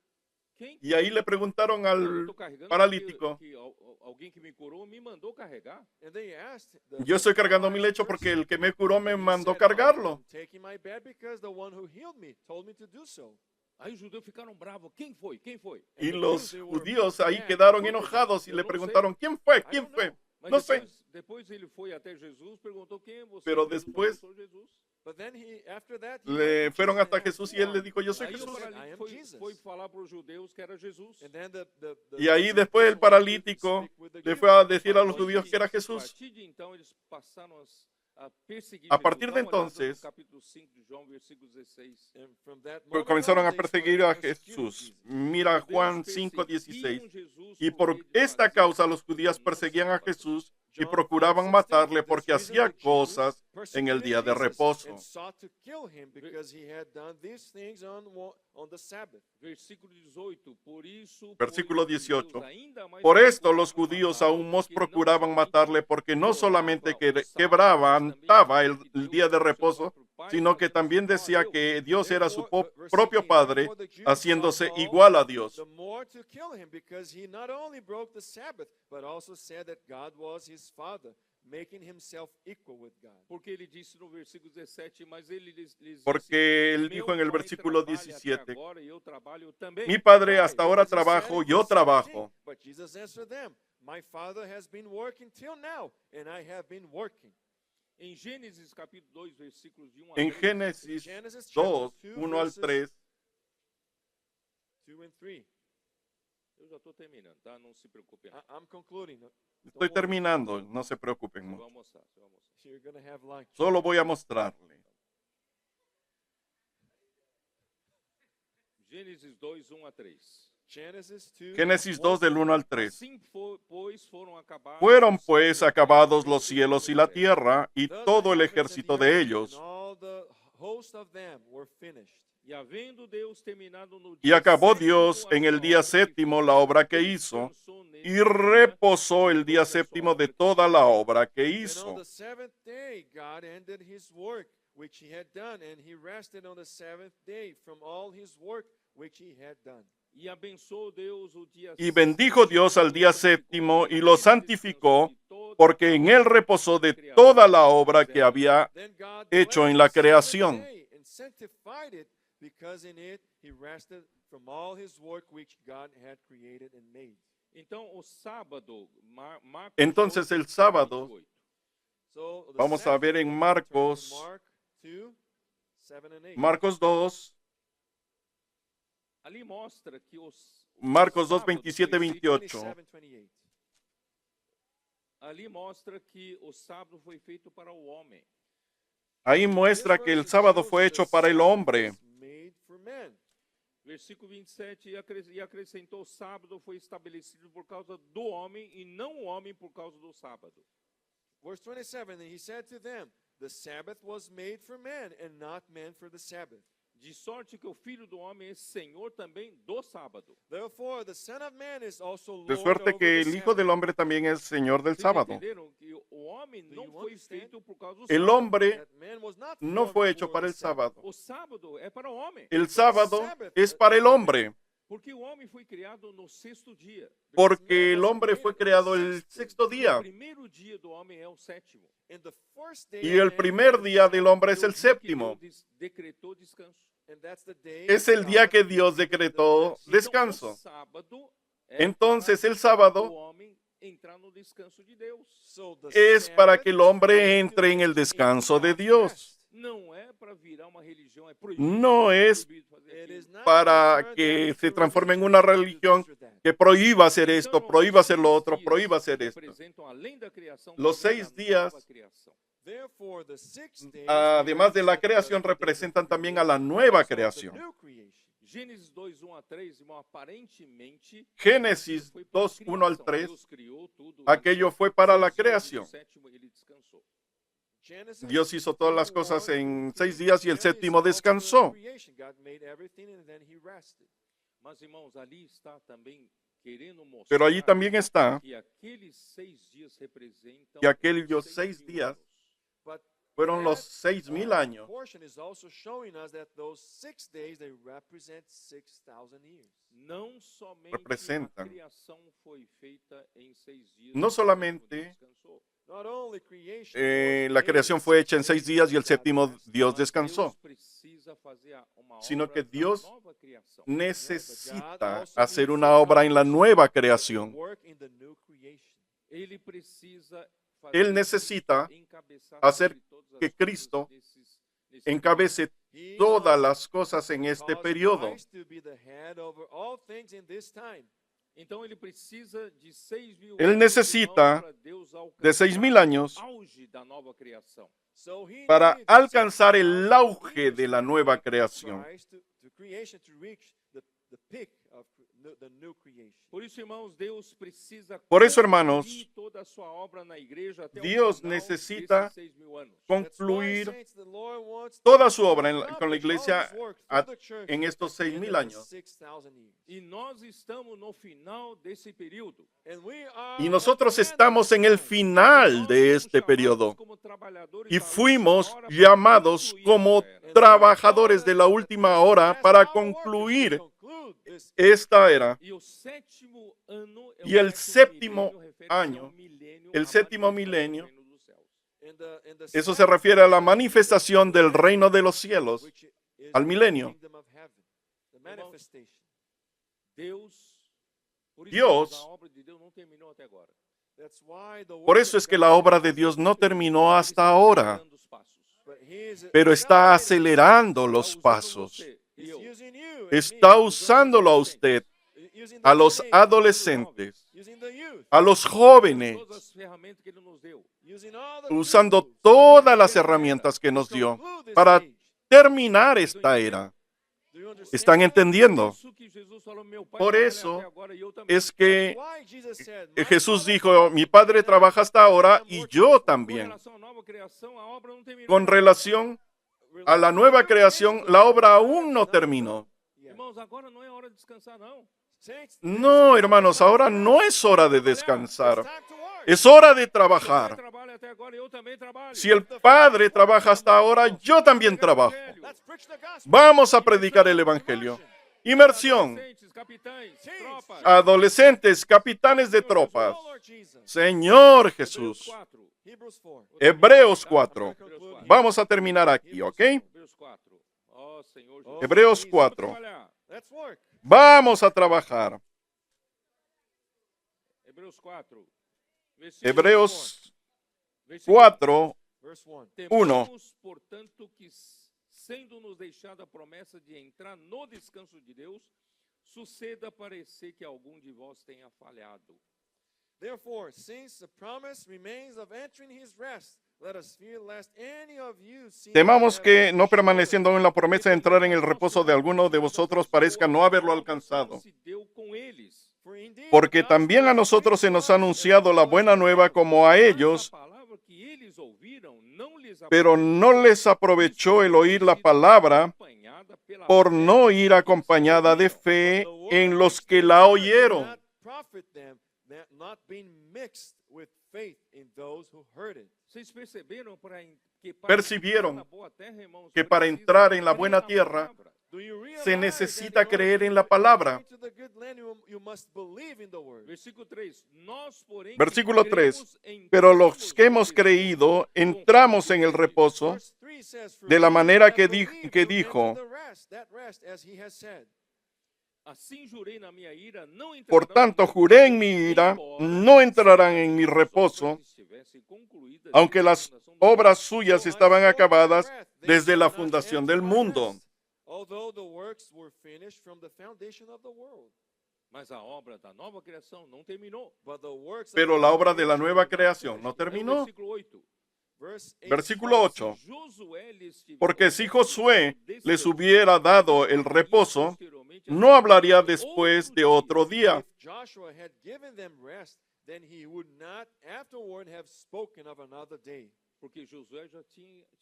quem
Y ahí le preguntaron
eu
al
estou carregando?
paralítico,
Que alguém que me curou me mandou carregar.
And they asked the
yo estoy cargando mi lecho porque el que me curó me mandó cargarlo.
I'm taking my bed because the one who healed me told me to do so.
Aí os judeus ficaram bravos. Quem foi? Quem foi?
Y
And the
los
Jews, they were
judíos ahí
mad.
quedaron
Who was it?
enojados y
Eu
le
não
preguntaron, ¿quién fue?
I
¿Quién
don't
fue?
know.
Mas
No sé.
depois ele foi até Jesus, perguntou quem é você.
Pero
Jesus
después-
falou, "Eu sou Jesus."
But then after that, he
Le
went to
fueron
Jesus
hasta
and asked,
Jesús y
"Who
él
are
le
you?"
dijo, yo soy
Aí o
Jesús.
I
paralítico
am
foi
Jesus.
falar para os judeus que era Jesus.
And then
Y ahí
sick
después el
person went to
paralítico
speak with the
le
Jews.
fue a decir a los
Was
judíos
he-
que era
A
Jesús.
partir de então eles passaram a perseguir
A
Jesus.
partir
Dá
de
uma olhada no
entonces,
capítulo 5 de João, versículo 16.
And from that
Pues
moment
comenzaron
on,
a
they
perseguir
started
a
persecuting
Jesús.
Jesus.
Mira
Judeus
Juan
perseguiam
5:16.
Jesus
Y por
ele
esta
fazia
causa los
coisas
judíos
no
perseguían a
sábado.
Jesús y
John
procuraban
5:16,
matarle porque
this reason
hacía
the Jews
cosas en el
persecuted
día de
Jesus
reposo.
and sought to kill him because he had done these things on the Sabbath.
Versículo 18. Por isso,
Versículo
pois, os
18.
judeus ainda mais
Por esto
procuravam
los judíos
matá-lo,
aún más
porque não
procuraban
somente
matarle porque no solamente
violava o sábado,
quebrantaba
mas também
el
dizia que
día de
Deus era seu
reposo,
próprio Pai,
sino que
fazendo-se
también
igual a
decía
Deus.
que Dios era su
Verse
propio
18,
Padre,
therefore the Jews
haciéndose
sought Paul
igual a Dios.
the more to kill him because he not only broke the Sabbath but also said that God was his father, making himself equal with God.
Porque ele disse no versículo 17, mas ele lhes disse,
Porque él
"Meu
dijo en el
pai
versículo
trabalha até
17,
agora e eu trabalho também."
mi Padre
Why?
hasta ahora
Because he said
trabajo,
it
yo
the same
trabajo.
thing. But Jesus answered them, my father has been working till now, and I have been working.
Em Gênesis capítulo 2, versículos de 1 a
En
3,
Génesis
Genesis chapter
2,
2,
1 al
verses
3,
2 and 3.
eu já estou terminando, tá? Não se preocupe. não.
I'm concluding.
estoy terminando, no se preocupen
Você vai
mucho.
almoçar, você vai almoçar.
You're going to have lunch.
Solo voy a mostrarle.
Gênesis 2, 1 a 3.
Genesis 2.
Génesis 2 del 1 al 3.
Assim, pois, foram acabados
Fueron
os
pues
céus,
acabados
e
los cielos y la tierra y
Thus
todo el
the heavens and
ejército
the
de
earth
ellos.
and all the host of them were finished.
E havendo Deus terminado no
Y
dia
acabó
sétimo
Dios
a
en el
sua
día
obra que
séptimo
fez,
la obra que
e
hizo
descansou nele
y
do dia
reposó el
de
día
toda a sua
séptimo
obra
de
que
toda
fez.
la obra que
And on
hizo.
the seventh day, God ended his work which he had done, and he rested on the seventh day from all his work which he had done.
E abençoou Deus o dia
Y bendijo Dios al día
sétimo,
séptimo y lo santificó,
de toda
porque en él reposó de toda la obra que había
Then God
hecho
blessed
en la
the seventh
creación.
day and sanctified it, because in it he rested from all his work which God had created and made.
Então, o sábado, Marcos
Entonces
8,
el sábado,
28.
So the
vamos a
Sabbath,
ver en
turn to
Marcos,
Mark 2, 7 and 8.
Marcos 2,
Ali mostra que
Marcos 2,
sábado
27,
foi feito-
28.
27, 28.
Ali mostra que o sábado foi feito para o homem.
Ahí muestra que el sábado fue hecho para el hombre.
Made for men.
Versículo 27, e acrescentou: o sábado foi estabelecido por causa do homem e não o homem por causa do sábado.
Verse 27, and he said to them, the Sabbath was made for men, and not men for the Sabbath.
De sorte que o Filho do Homem é Senhor também do sábado.
Therefore, the Son of Man is also Lord
De suerte
over
que
the
el Hijo
Sabbath.
del Hombre también es Señor del
Vocês
sábado.
entenderam que o homem
Do
não
you
foi
understand?
feito por causa do
El
sábado.
hombre
That man was not
no
formed
fue hecho
for
para
the
el sábado.
O sábado é para o homem.
El sábado es para el hombre,
Porque o homem foi criado no sexto dia.
porque el hombre fue creado el sexto
O
día.
primeiro dia do homem é o sétimo.
And the first day
Y
of
el
man
primer
was the
día del
Sabbath,
hombre es el
Que
séptimo.
Deus decretou descanso.
and that's the day
Es el día
God
que Dios
created the
decretó
rest.
Então,
descanso.
o sábado é
Entonces
para
el sábado
o homem entrar no descanso de Deus.
So the
Es para
Sabbath
que el hombre
is
entre en el descanso de Dios.
Não é para virar uma religião, é
No es
proibido fazer
It
aquilo.
is not
para
to turn
que
them
se
into
transforme en
religion,
una
to do
religión
this or that.
que prohíba hacer
Então,
esto,
irmãos,
prohíba hacer lo
os
otro,
6
prohíba
dias
hacer esto.
representam, além da criação,
Los
também
6
a
días,
nova criação.
Therefore, the 6 days
además de la
represent
creación,
the
representan
different
también a la
creation,
nueva
also the
creación.
new creation.
Gênesis 2, 1 a 3, irmão, aparentemente
Génesis
foi para
2, 1 al
criação.
3,
Deus criou tudo.
aquello fue para la
6 dias,
creación.
no sétimo ele descansou.
Genesis
Dios hizo todas las cosas
1,
en 6 días y el
clearly
séptimo
spells the
descansó.
creation. God made everything and then he rested.
Mas, irmãos, ali está também querendo mostrar
Pero allí también está
que aqueles 6 dias representam
que aquellos
os
6
6.000
días
anos.
But
fueron los
that,
6,000 años.
portion is also showing us that those 6 days they represent 6,000 years.
Não somente
Representan.
a criação foi feita em 6 dias.
No
e o sétimo
solamente,
descansou.
Not only creation,
La creación fue hecha en 6 días y el séptimo Dios
Mas
descansó,
Deus precisa fazer uma
sino
obra
que
na
Dios
nova criação.
necesita hacer una obra en la nueva creación.
work in the new creation.
Ele precisa
Él necesita
encabeçar
hacer
sobre todas as
que
coisas
Cristo
nesse
encabece
He
todas
must
las cosas en este
cause
periodo.
Christ to be the head over all things in this time.
Então ele precisa de 6.000
Él
anos,
necesita
irmãos, para Deus alcançar
de 6,000 años
o auge da nova criação.
So he
para
needs
alcanzar el
6,000
auge
years
de la
to
nueva
reach
creación.
Christ, to creation to reach the peak of the new creation.
Por isso, irmãos, Deus precisa
Por eso, hermanos,
concluir toda a sua obra na igreja até
Dios
o final
necesita
desses 6.000 anos.
That's why,
concluir
saints, the Lord wants to
toda su obra con la
accomplish
iglesia
all his work
a-
through the church
en estos
at the end
6,000
of the
años.
6,000 years.
E nós estamos no final desse período.
And we are
Y
at
nosotros
the end of
estamos
the
en el
time.
final
Nós
de
fomos
este
chamados
periodo
como trabalhadores
y
da
fuimos
última hora para
llamados
concluir
como
esta era.
And
trabajadores de la
we are
última
called
hora
as
para
our workers to
concluir
conclude this.
esta era.
E o sétimo ano é
Y el
sétimo
séptimo
milênio, refere-se
año,
ao milênio,
el
à
séptimo
manifestação do
milenio,
reino dos céus.
In the
eso se
seventh
refiere a la
year,
manifestación del reino de los cielos,
which is
al
the
milenio.
kingdom of heaven, the manifestation.
Deus, por isso,
Dios-
a obra de Deus não terminou até agora.
That's why the
Por
work
eso
of
es que
God
la obra
is
de Dios no
not
terminó
Ele
hasta
está
ahora,
acelerando os passos.
but he is
pero está
accelerating.
acelerando
Está
los
usando
pasos.
você e
He's
eu.
using you and
Está
me,
usándolo a usted,
using the
a los
teenagers,
adolescentes,
using the youth,
a los jóvenes,
Todas as ferramentas que Ele nos deu.
using all the
usando
tools
todas las
to
herramientas que nos
conclude
dio
this
para
age.
terminar esta era.
Do you understand
¿Están
that?
entendiendo?
Isso que Jesus falou, meu pai
Por
trabalha
eso
até agora e eu também.
es que
Why Jesus said, "My
Jesús
Father
dijo,
works
mi Padre trabaja hasta ahora
and I'm
y
working
yo
as well."
Com
también.
relação à nova criação, a obra não terminou.
Con relación a la nueva creación, la obra aún no terminó.
Yeah.
Irmãos, agora não é hora de descansar, não.
Saints,
No, hermanos, ahora no es hora de
it's
descansar.
time to work.
Es hora de
Seu pai
trabajar.
trabalha até agora, eu também trabalho.
Si el Padre trabaja hasta ahora, yo también trabajo.
Let's preach the gospel.
Vamos a predicar el Evangelio. Inmersión.
Adolescentes, capitães, tropas.
Adolescentes, capitanes de tropas.
Oh, Lord Jesus.
Señor
Hebreus
Jesús.
4.
Hebrews 4.
Hebreos 4.
Hebreus 4.
Vamos a terminar aquí, ¿ok?
Hebreus 4. Oh, Senhor Jesus.
Hebreos
Jesus.
4.
Trabalhar.
Let's work.
Vamos a trabajar.
Hebreus 4. Versículo
Hebreos
versículo
4,
Verse 1.
Temamos, portanto, que sendo-nos deixada a promessa de entrar no descanso de Deus, suceda parecer que algum de vós tenha falhado.
Therefore, since the promise remains of entering his rest, let us fear lest any of you seem
temamos
to
que,
have
no
fallen
permaneciendo
short.
en la promesa de entrar en el reposo de alguno de vosotros, parezca no haberlo alcanzado.
Se deu com eles.
For indeed,
Porque
the
también a
gospel is
nosotros se nos ha
preached
anunciado la buena nueva como a
Mas
ellos,
a palavra que eles ouviram não lhes
pero no les aprovechó el oír la palabra
acompanhada pela
por
fé
no ir
dos que
acompañada de
ouviram.
fe
The word
en los
which
que
they
la
heard did
oyeron.
not profit them, that not being mixed with faith in those who heard it.
Vocês perceberam que para
Percibieron
entrar na boa terra, irmãos,
que para
precisa
entrar en la
crer
buena
na
tierra,
palavra.
Do you realize
se
that
necesita
in order
creer en
to
la palabra.
enter into the good land, you must believe in the word.
Versículo 3. Nós, porém,
Versículo
que
3.
cremos,
Pero
entramos
los que hemos
no
creído
descanso,
entramos en el reposo
Verse 3 says, "For
de la
we
manera
that
que
believe
que
will
dijo,
enter the rest, that rest, as he has said."
Assim jurei na minha ira, não
Por
entrarão
tanto, juré en mi ira, no entrarán en mi reposo, aunque las obras suyas estaban acabadas desde la fundación del mundo.
Although the works were finished from the foundation of the world.
Mas a obra da nova criação não terminou.
But the works of
Pero
the
la
new
obra de la
creation
nueva
were not
creación
finished.
no
Aí o
terminó.
versículo 8.
Verse 8
Versículo
starts,
8.
Josué lhes tivesse
Porque si Josué les
descanso,
hubiera dado el reposo, no hablaría después de otro día.
If Joshua had given them rest, then he would not afterward have spoken of another day.
Porque Josué já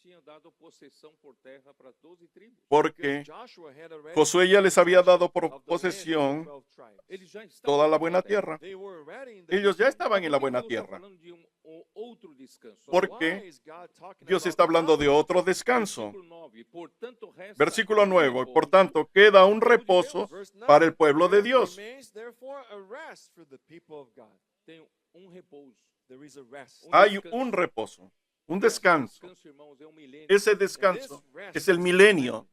tinha dado possessão por terra para 12 tribos.
Porque
Joshua had already
Josué ya les había dado por
of the land
posesión
of 12 tribes.
Eles já estavam
toda la
na
buena
terra.
tierra.
They were already in the
Ellos ya
good land.
estaban en la
Por que
buena
Deus está
tierra.
falando de outro descanso?
So
Porque
why is God talking
Dios
about
está hablando de
another
otro descanso.
Versículo 9. Por tanto, resta
Versículo 9. Por
repouso
tanto, queda un reposo
Verse 9,
para el pueblo de
there
Dios.
remains therefore a rest for the people of God.
Tem repouso.
There is a rest.
Hay un reposo, un descanso.
Descanso, irmãos, é um milênio.
Ese descanso es el milenio.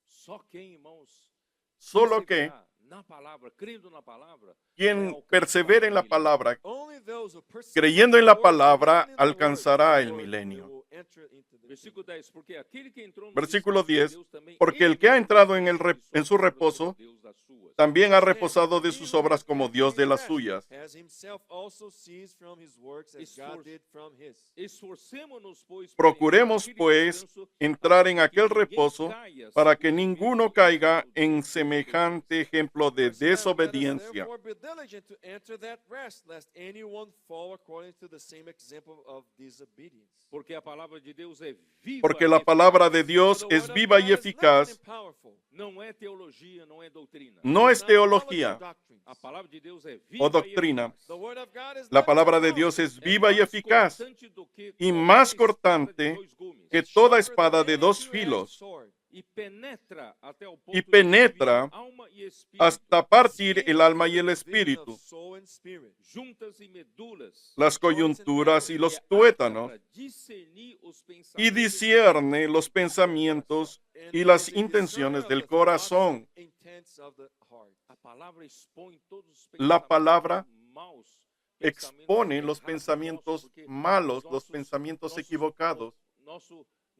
Só quem, irmãos,
Solo que
perseverar na palavra, crendo na palavra,
quien persevere en la palabra,
Only those who persevere
creyendo en la
in the word,
palabra,
believing in the word,
alcanzará el
they will
milenio.
enter into the
Versículo 10, porque aquele que entrou no
Versículo
descanso de
10,
Deus também,
porque el
ele
que ha
mesmo
entrado en,
reposou
en
de
su
suas obras
reposo,
como Deus das suas.
también ha reposado de sus obras como Dios de las suyas.
Has himself also ceased from his works as God did from his.
Esforcémonos, pues,
Procuremos,
para
pues,
aquele descanso,
entrar en
para que
aquel
ninguém
reposo,
caia
para que
segundo o
ninguno
mesmo
caiga
ejemplo
en
de
semejante ejemplo de
Verse 9, let us
desobediencia.
therefore be diligent to enter that rest, lest anyone fall according to the same example of disobedience.
Porque a palavra de Deus é viva.
Porque la
e
palabra
eficaz.
de Dios
For the
es
word of
viva
God
y
is living
eficaz,
and powerful.
Não é teologia, não é doutrina.
no es
It's not
teología
theology or doctrines.
A palavra de Deus é viva
o
e
doctrina.
eficaz.
The word of God is
La
living
palabra
and
de Dios
powerful.
es viva y eficaz
Cortante do que
y
qualquer
más
espada
cortante
de dois gumes.
que toda
Sharper
espada
than
de
any
dos
two-edged
filos
sword.
E penetra até o ponto
y
de
penetra
dividir alma e espírito,
hasta partir
Seeing
el alma
to
y
the
el
division
espíritu,
of soul and spirit.
juntas e medulas,
las coyunturas y los
e
tuétanos,
apta para discernir os
y
pensamentos
discierne los pensamientos
And
y
is
las
a discerner
intenciones
of
del
the thoughts
corazón.
and intents of the heart.
A palavra expõe todos os
La
pensamentos
palabra
maus,
expone los
errados
pensamientos
nossos, porque
malos, los
nossos-
pensamientos
nossos-
equivocados.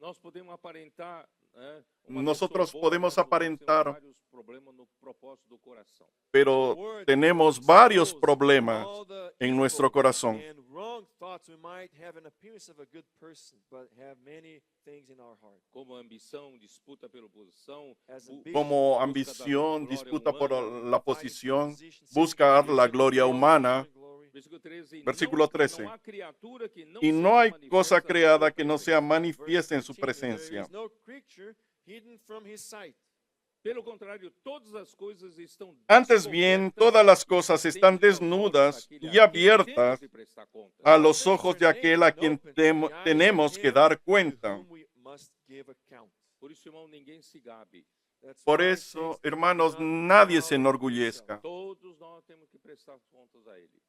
Nós podemos aparentar,
Nosotros podemos aparentar,
vários problemas no propósito do coração.
pero
The word
tenemos
exposes
varios problemas
all the
en
evil
nuestro corazón.
and wrong thoughts. We might have an appearance of a good person, but have many things in our heart.
Como ambição, disputa pela posição,
As
bu-
ambition,
Como
busca
ambición,
da glória
disputa por
humana.
la posición, buscar la gloria humana.
Versículo 13.
Versículo
Não
13.
há criatura que não
Y no
seja
hay cosa
manifesta
creada
na
que
sua
no sea
presença.
manifiesta en su
There
presencia.
is no creature hidden from his sight.
Pelo contrário, todas as coisas estão
Antes bien, todas las cosas están desnudas y abiertas a los ojos de aquel a quien tenemos que dar cuenta.
Por isso, irmão, ninguém se gabe.
Por eso, hermanos, nadie se enorgullezca.
Todos nós temos que prestar contas a ele.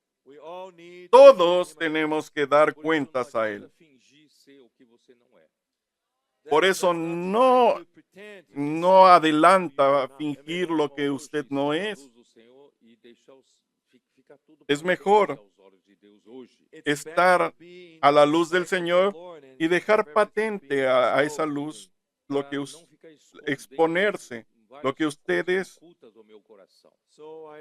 Todos tenemos que dar
Por isso,
cuentas
não
a
adianta
él.
fingir ser o que você não é.
Por eso no adelanta fingir lo que usted no es. Es mejor estar a la luz del Señor y dejar patente a esa luz lo que exponerse, lo que usted es,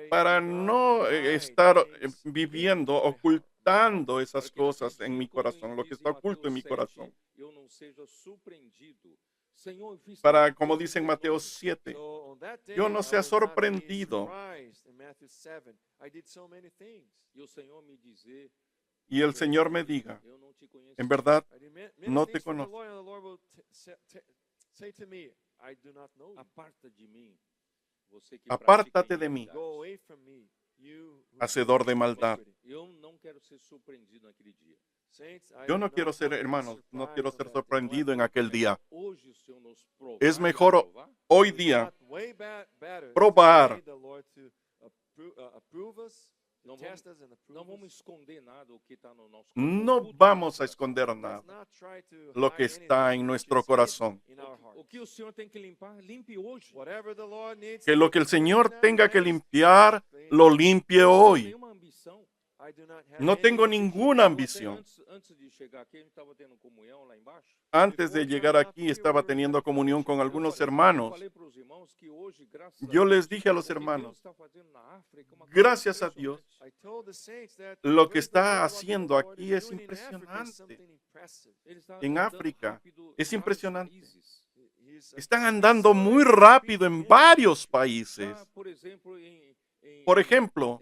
para no estar viviendo, ocultando esas cosas en mi corazón, lo que está oculto en mi corazón. Para, como dice en Mateo 7, yo no sea sorprendido. Y el Señor me diga, en verdad, no te conozco. Apártate de mí, hacedor de maldad. Yo no quiero ser, hermanos, no quiero ser sorprendido en aquel día. Es mejor hoy día probar
Não
test us and
Não
approve
vamos
us.
esconder nada o que está no nosso
No
coração.
vamos a esconder
Let's
nada,
not try to
lo que
hide
está
anything
en
which
nuestro
is hid
corazón.
in our
O
hearts.
que o Senhor tem que limpar, limpe hoje.
Whatever the Lord needs
Que
to
lo que el
clean
Señor
in our
tenga que
lives,
limpiar,
clean.
lo limpie
Não tenho
hoy.
nenhuma ambição.
I do not have
No
any
tengo
ambition.
ninguna
Eu até
ambición.
antes de chegar aqui, a gente estava tendo comunhão lá embaixo.
Antes de llegar aquí estaba teniendo comunión con algunos hermanos.
Falei para os irmãos que hoje, graças
Yo
a
les
Deus,
dije a los
o que
hermanos,
Deus está fazendo na África é uma coisa
gracias a Dios,
impressionante.
I told the saints that
lo que
praise the
está
Lord, what the
haciendo
Lord
aquí
is
es
doing in Africa is
impresionante.
something impressive.
Ele está
En
andando
África
rápido
es
em vários
impresionante.
países.
He's
Están andando muy rápido en varios países.
Lá, por exemplo,
Por ejemplo,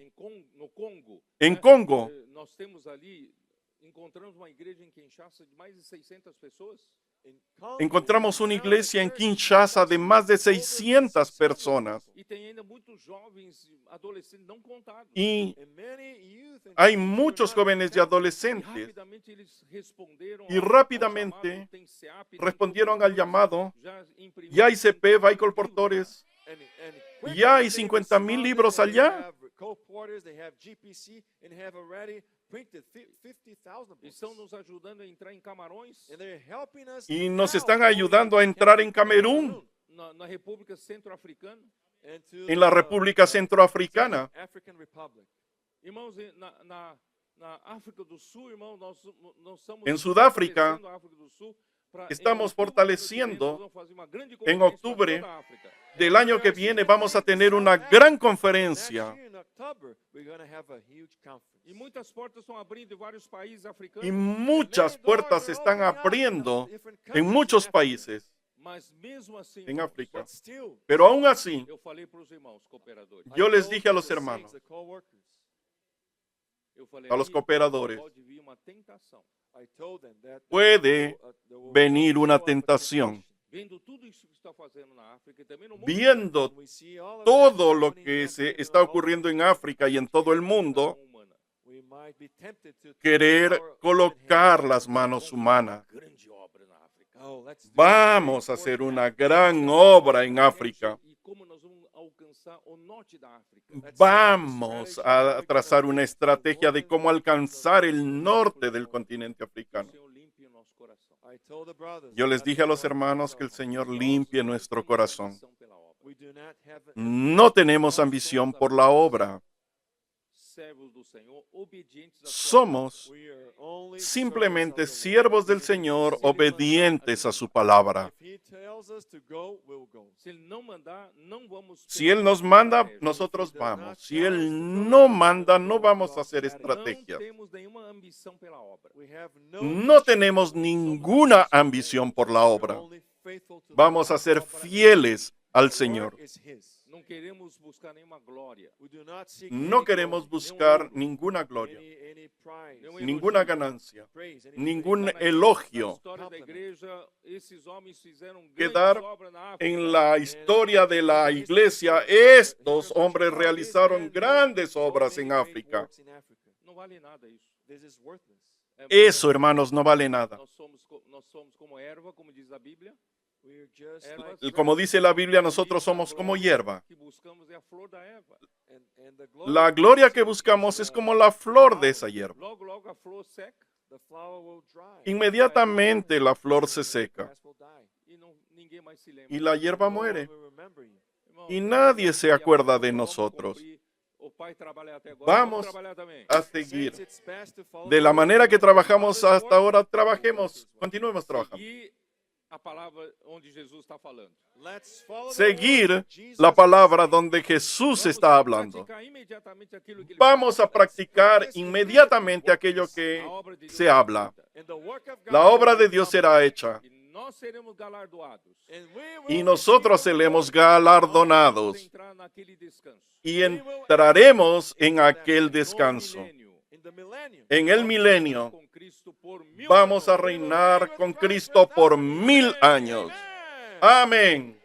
no Congo.
en
né?
Congo,
Nós temos ali, encontramos uma igreja em Kinshasa de mais de 600 pessoas.
in Congo,
encontramos
we
una
found a
iglesia en
church
Kinshasa de más de 600 personas.
E tem ainda muitos jovens, adolescentes não contados.
Y
and many youth and
hay
children
muchos
were not
jóvenes y
counted.
E
adolescentes
rapidamente eles responderam
Y
ao
rápidamente
chamado, tem SEAP, tem
respondieron
todo
al
mundo,
llamado.
já imprimiu
Ya ICP
50
va y
mil
colportores.
And
Ya hay
quickly they
50,000
responded,
libros
and they
allá.
have co-porters, they have GPC, and have already printed 50,000 books.
Estão nos ajudando a entrar em Camarões,
And they're helping us
Y nos
now
están
going
ayudando a
to
entrar en Camerún,
na República Centro-Africana.
and to
en la
the,
República Centroafricana.
African Republic.
Irmãos, na África do Sul, irmão, nós estamos
En Sudáfrica,
fortalecendo a África do Sul pra,
estamos
em outubro,
fortaleciendo,
nós vamos fazer uma grande
en
conferência pra
octubre
toda a África.
del año que viene vamos a tener una gran
Next
conferencia.
year in October, we're going to have a huge conference.
E muitas portas estão abrindo em vários países africanos.
Y muchas puertas se están abriendo en muchos países
Mas mesmo assim,
en
irmãos,
África.
But still,
Pero aún así,
eu falei para os irmãos cooperadores.
I
yo les
told
dije a los
the saints,
hermanos,
the co-workers,
Eu falei,
a los
"Aí
cooperadores,
pode vir uma tentação.
I told them that
puede
there will
venir
show
una
up a
tentación.
temptation.
Vendo tudo isso que está fazendo na África e também no mundo.
Viendo
When we see all of
todo
that
lo
happening
que
in
se
Africa
está
and all
ocurriendo en
over,
África y en todo el mundo,
humana.
we might be tempted to
querer
throw our own
colocar
hands.
las manos humanas.
Grande obra na África.
Oh, let's do
Vamos a hacer una gran obra en África.
E como nós vamos alcançar o norte da África?
Vamos a trazar una estrategia de cómo alcanzar el norte del continente
Que o
africano.
Senhor limpe o nosso coração.
I told the brothers,
Yo les
that
dije a
the
los
Lord
hermanos
will
que el
help.
Señor limpie nuestro corazón.
Ambição pela obra.
We do not have
No tenemos ambición por la obra.
Servos do Senhor, obedientes à sua
Somos
we are only
simplemente
servants of the
siervos
Lord.
del Señor, obedientes a su palabra.
If he tells us to go, we'll go.
Se ele não mandar, não vamos.
Si Él nos manda, nosotros vamos. Si Él no manda, no vamos a hacer
Não
estrategias.
temos nenhuma ambição pela obra.
We have
No tenemos ninguna ambición por la obra. Vamos a ser fieles al Señor.
Não queremos buscar nenhuma glória.
No queremos buscar ninguna gloria, ninguna ganancia, ningún
Na
elogio.
história da igreja, esses homens fizeram
Quedar
grandes obras na África.
En la historia de la iglesia, estos hombres realizaron grandes obras en África.
Não vale nada isso. É
Eso, hermanos, no vale nada.
Nós somos como erva, como diz a Bíblia.
Como dice la Biblia, nosotros somos como hierba.
Que buscamos é a flor da erva.
La gloria que buscamos es como la flor de esa hierba.
Logo, logo a flor seca
Inmediatamente la flor se seca
e ninguém mais se lembra.
y la hierba muere.
Irmão,
Y nadie se acuerda de nosotros.
O Pai trabalha até agora.
Vamos
trabalhar também.
a seguir. De la manera que trabajamos hasta ahora, trabajemos, continuemos trabajando.
Seguir a palavra onde Jesus está falando.
Seguir la palabra donde Jesús está hablando.
Praticar imediatamente aquilo que ele
Vamos a
fala.
practicar inmediatamente aquello que
A obra de Deus
se habla.
será
La obra de Dios será hecha
feita. E nós seremos galardoados.
y nosotros seremos galardonados
Entrar naquele descanso.
y entraremos en aquel descanso. En el milenio
Com Cristo por 1000
vamos a
anos.
reinar con Cristo por 1000 años. Amén.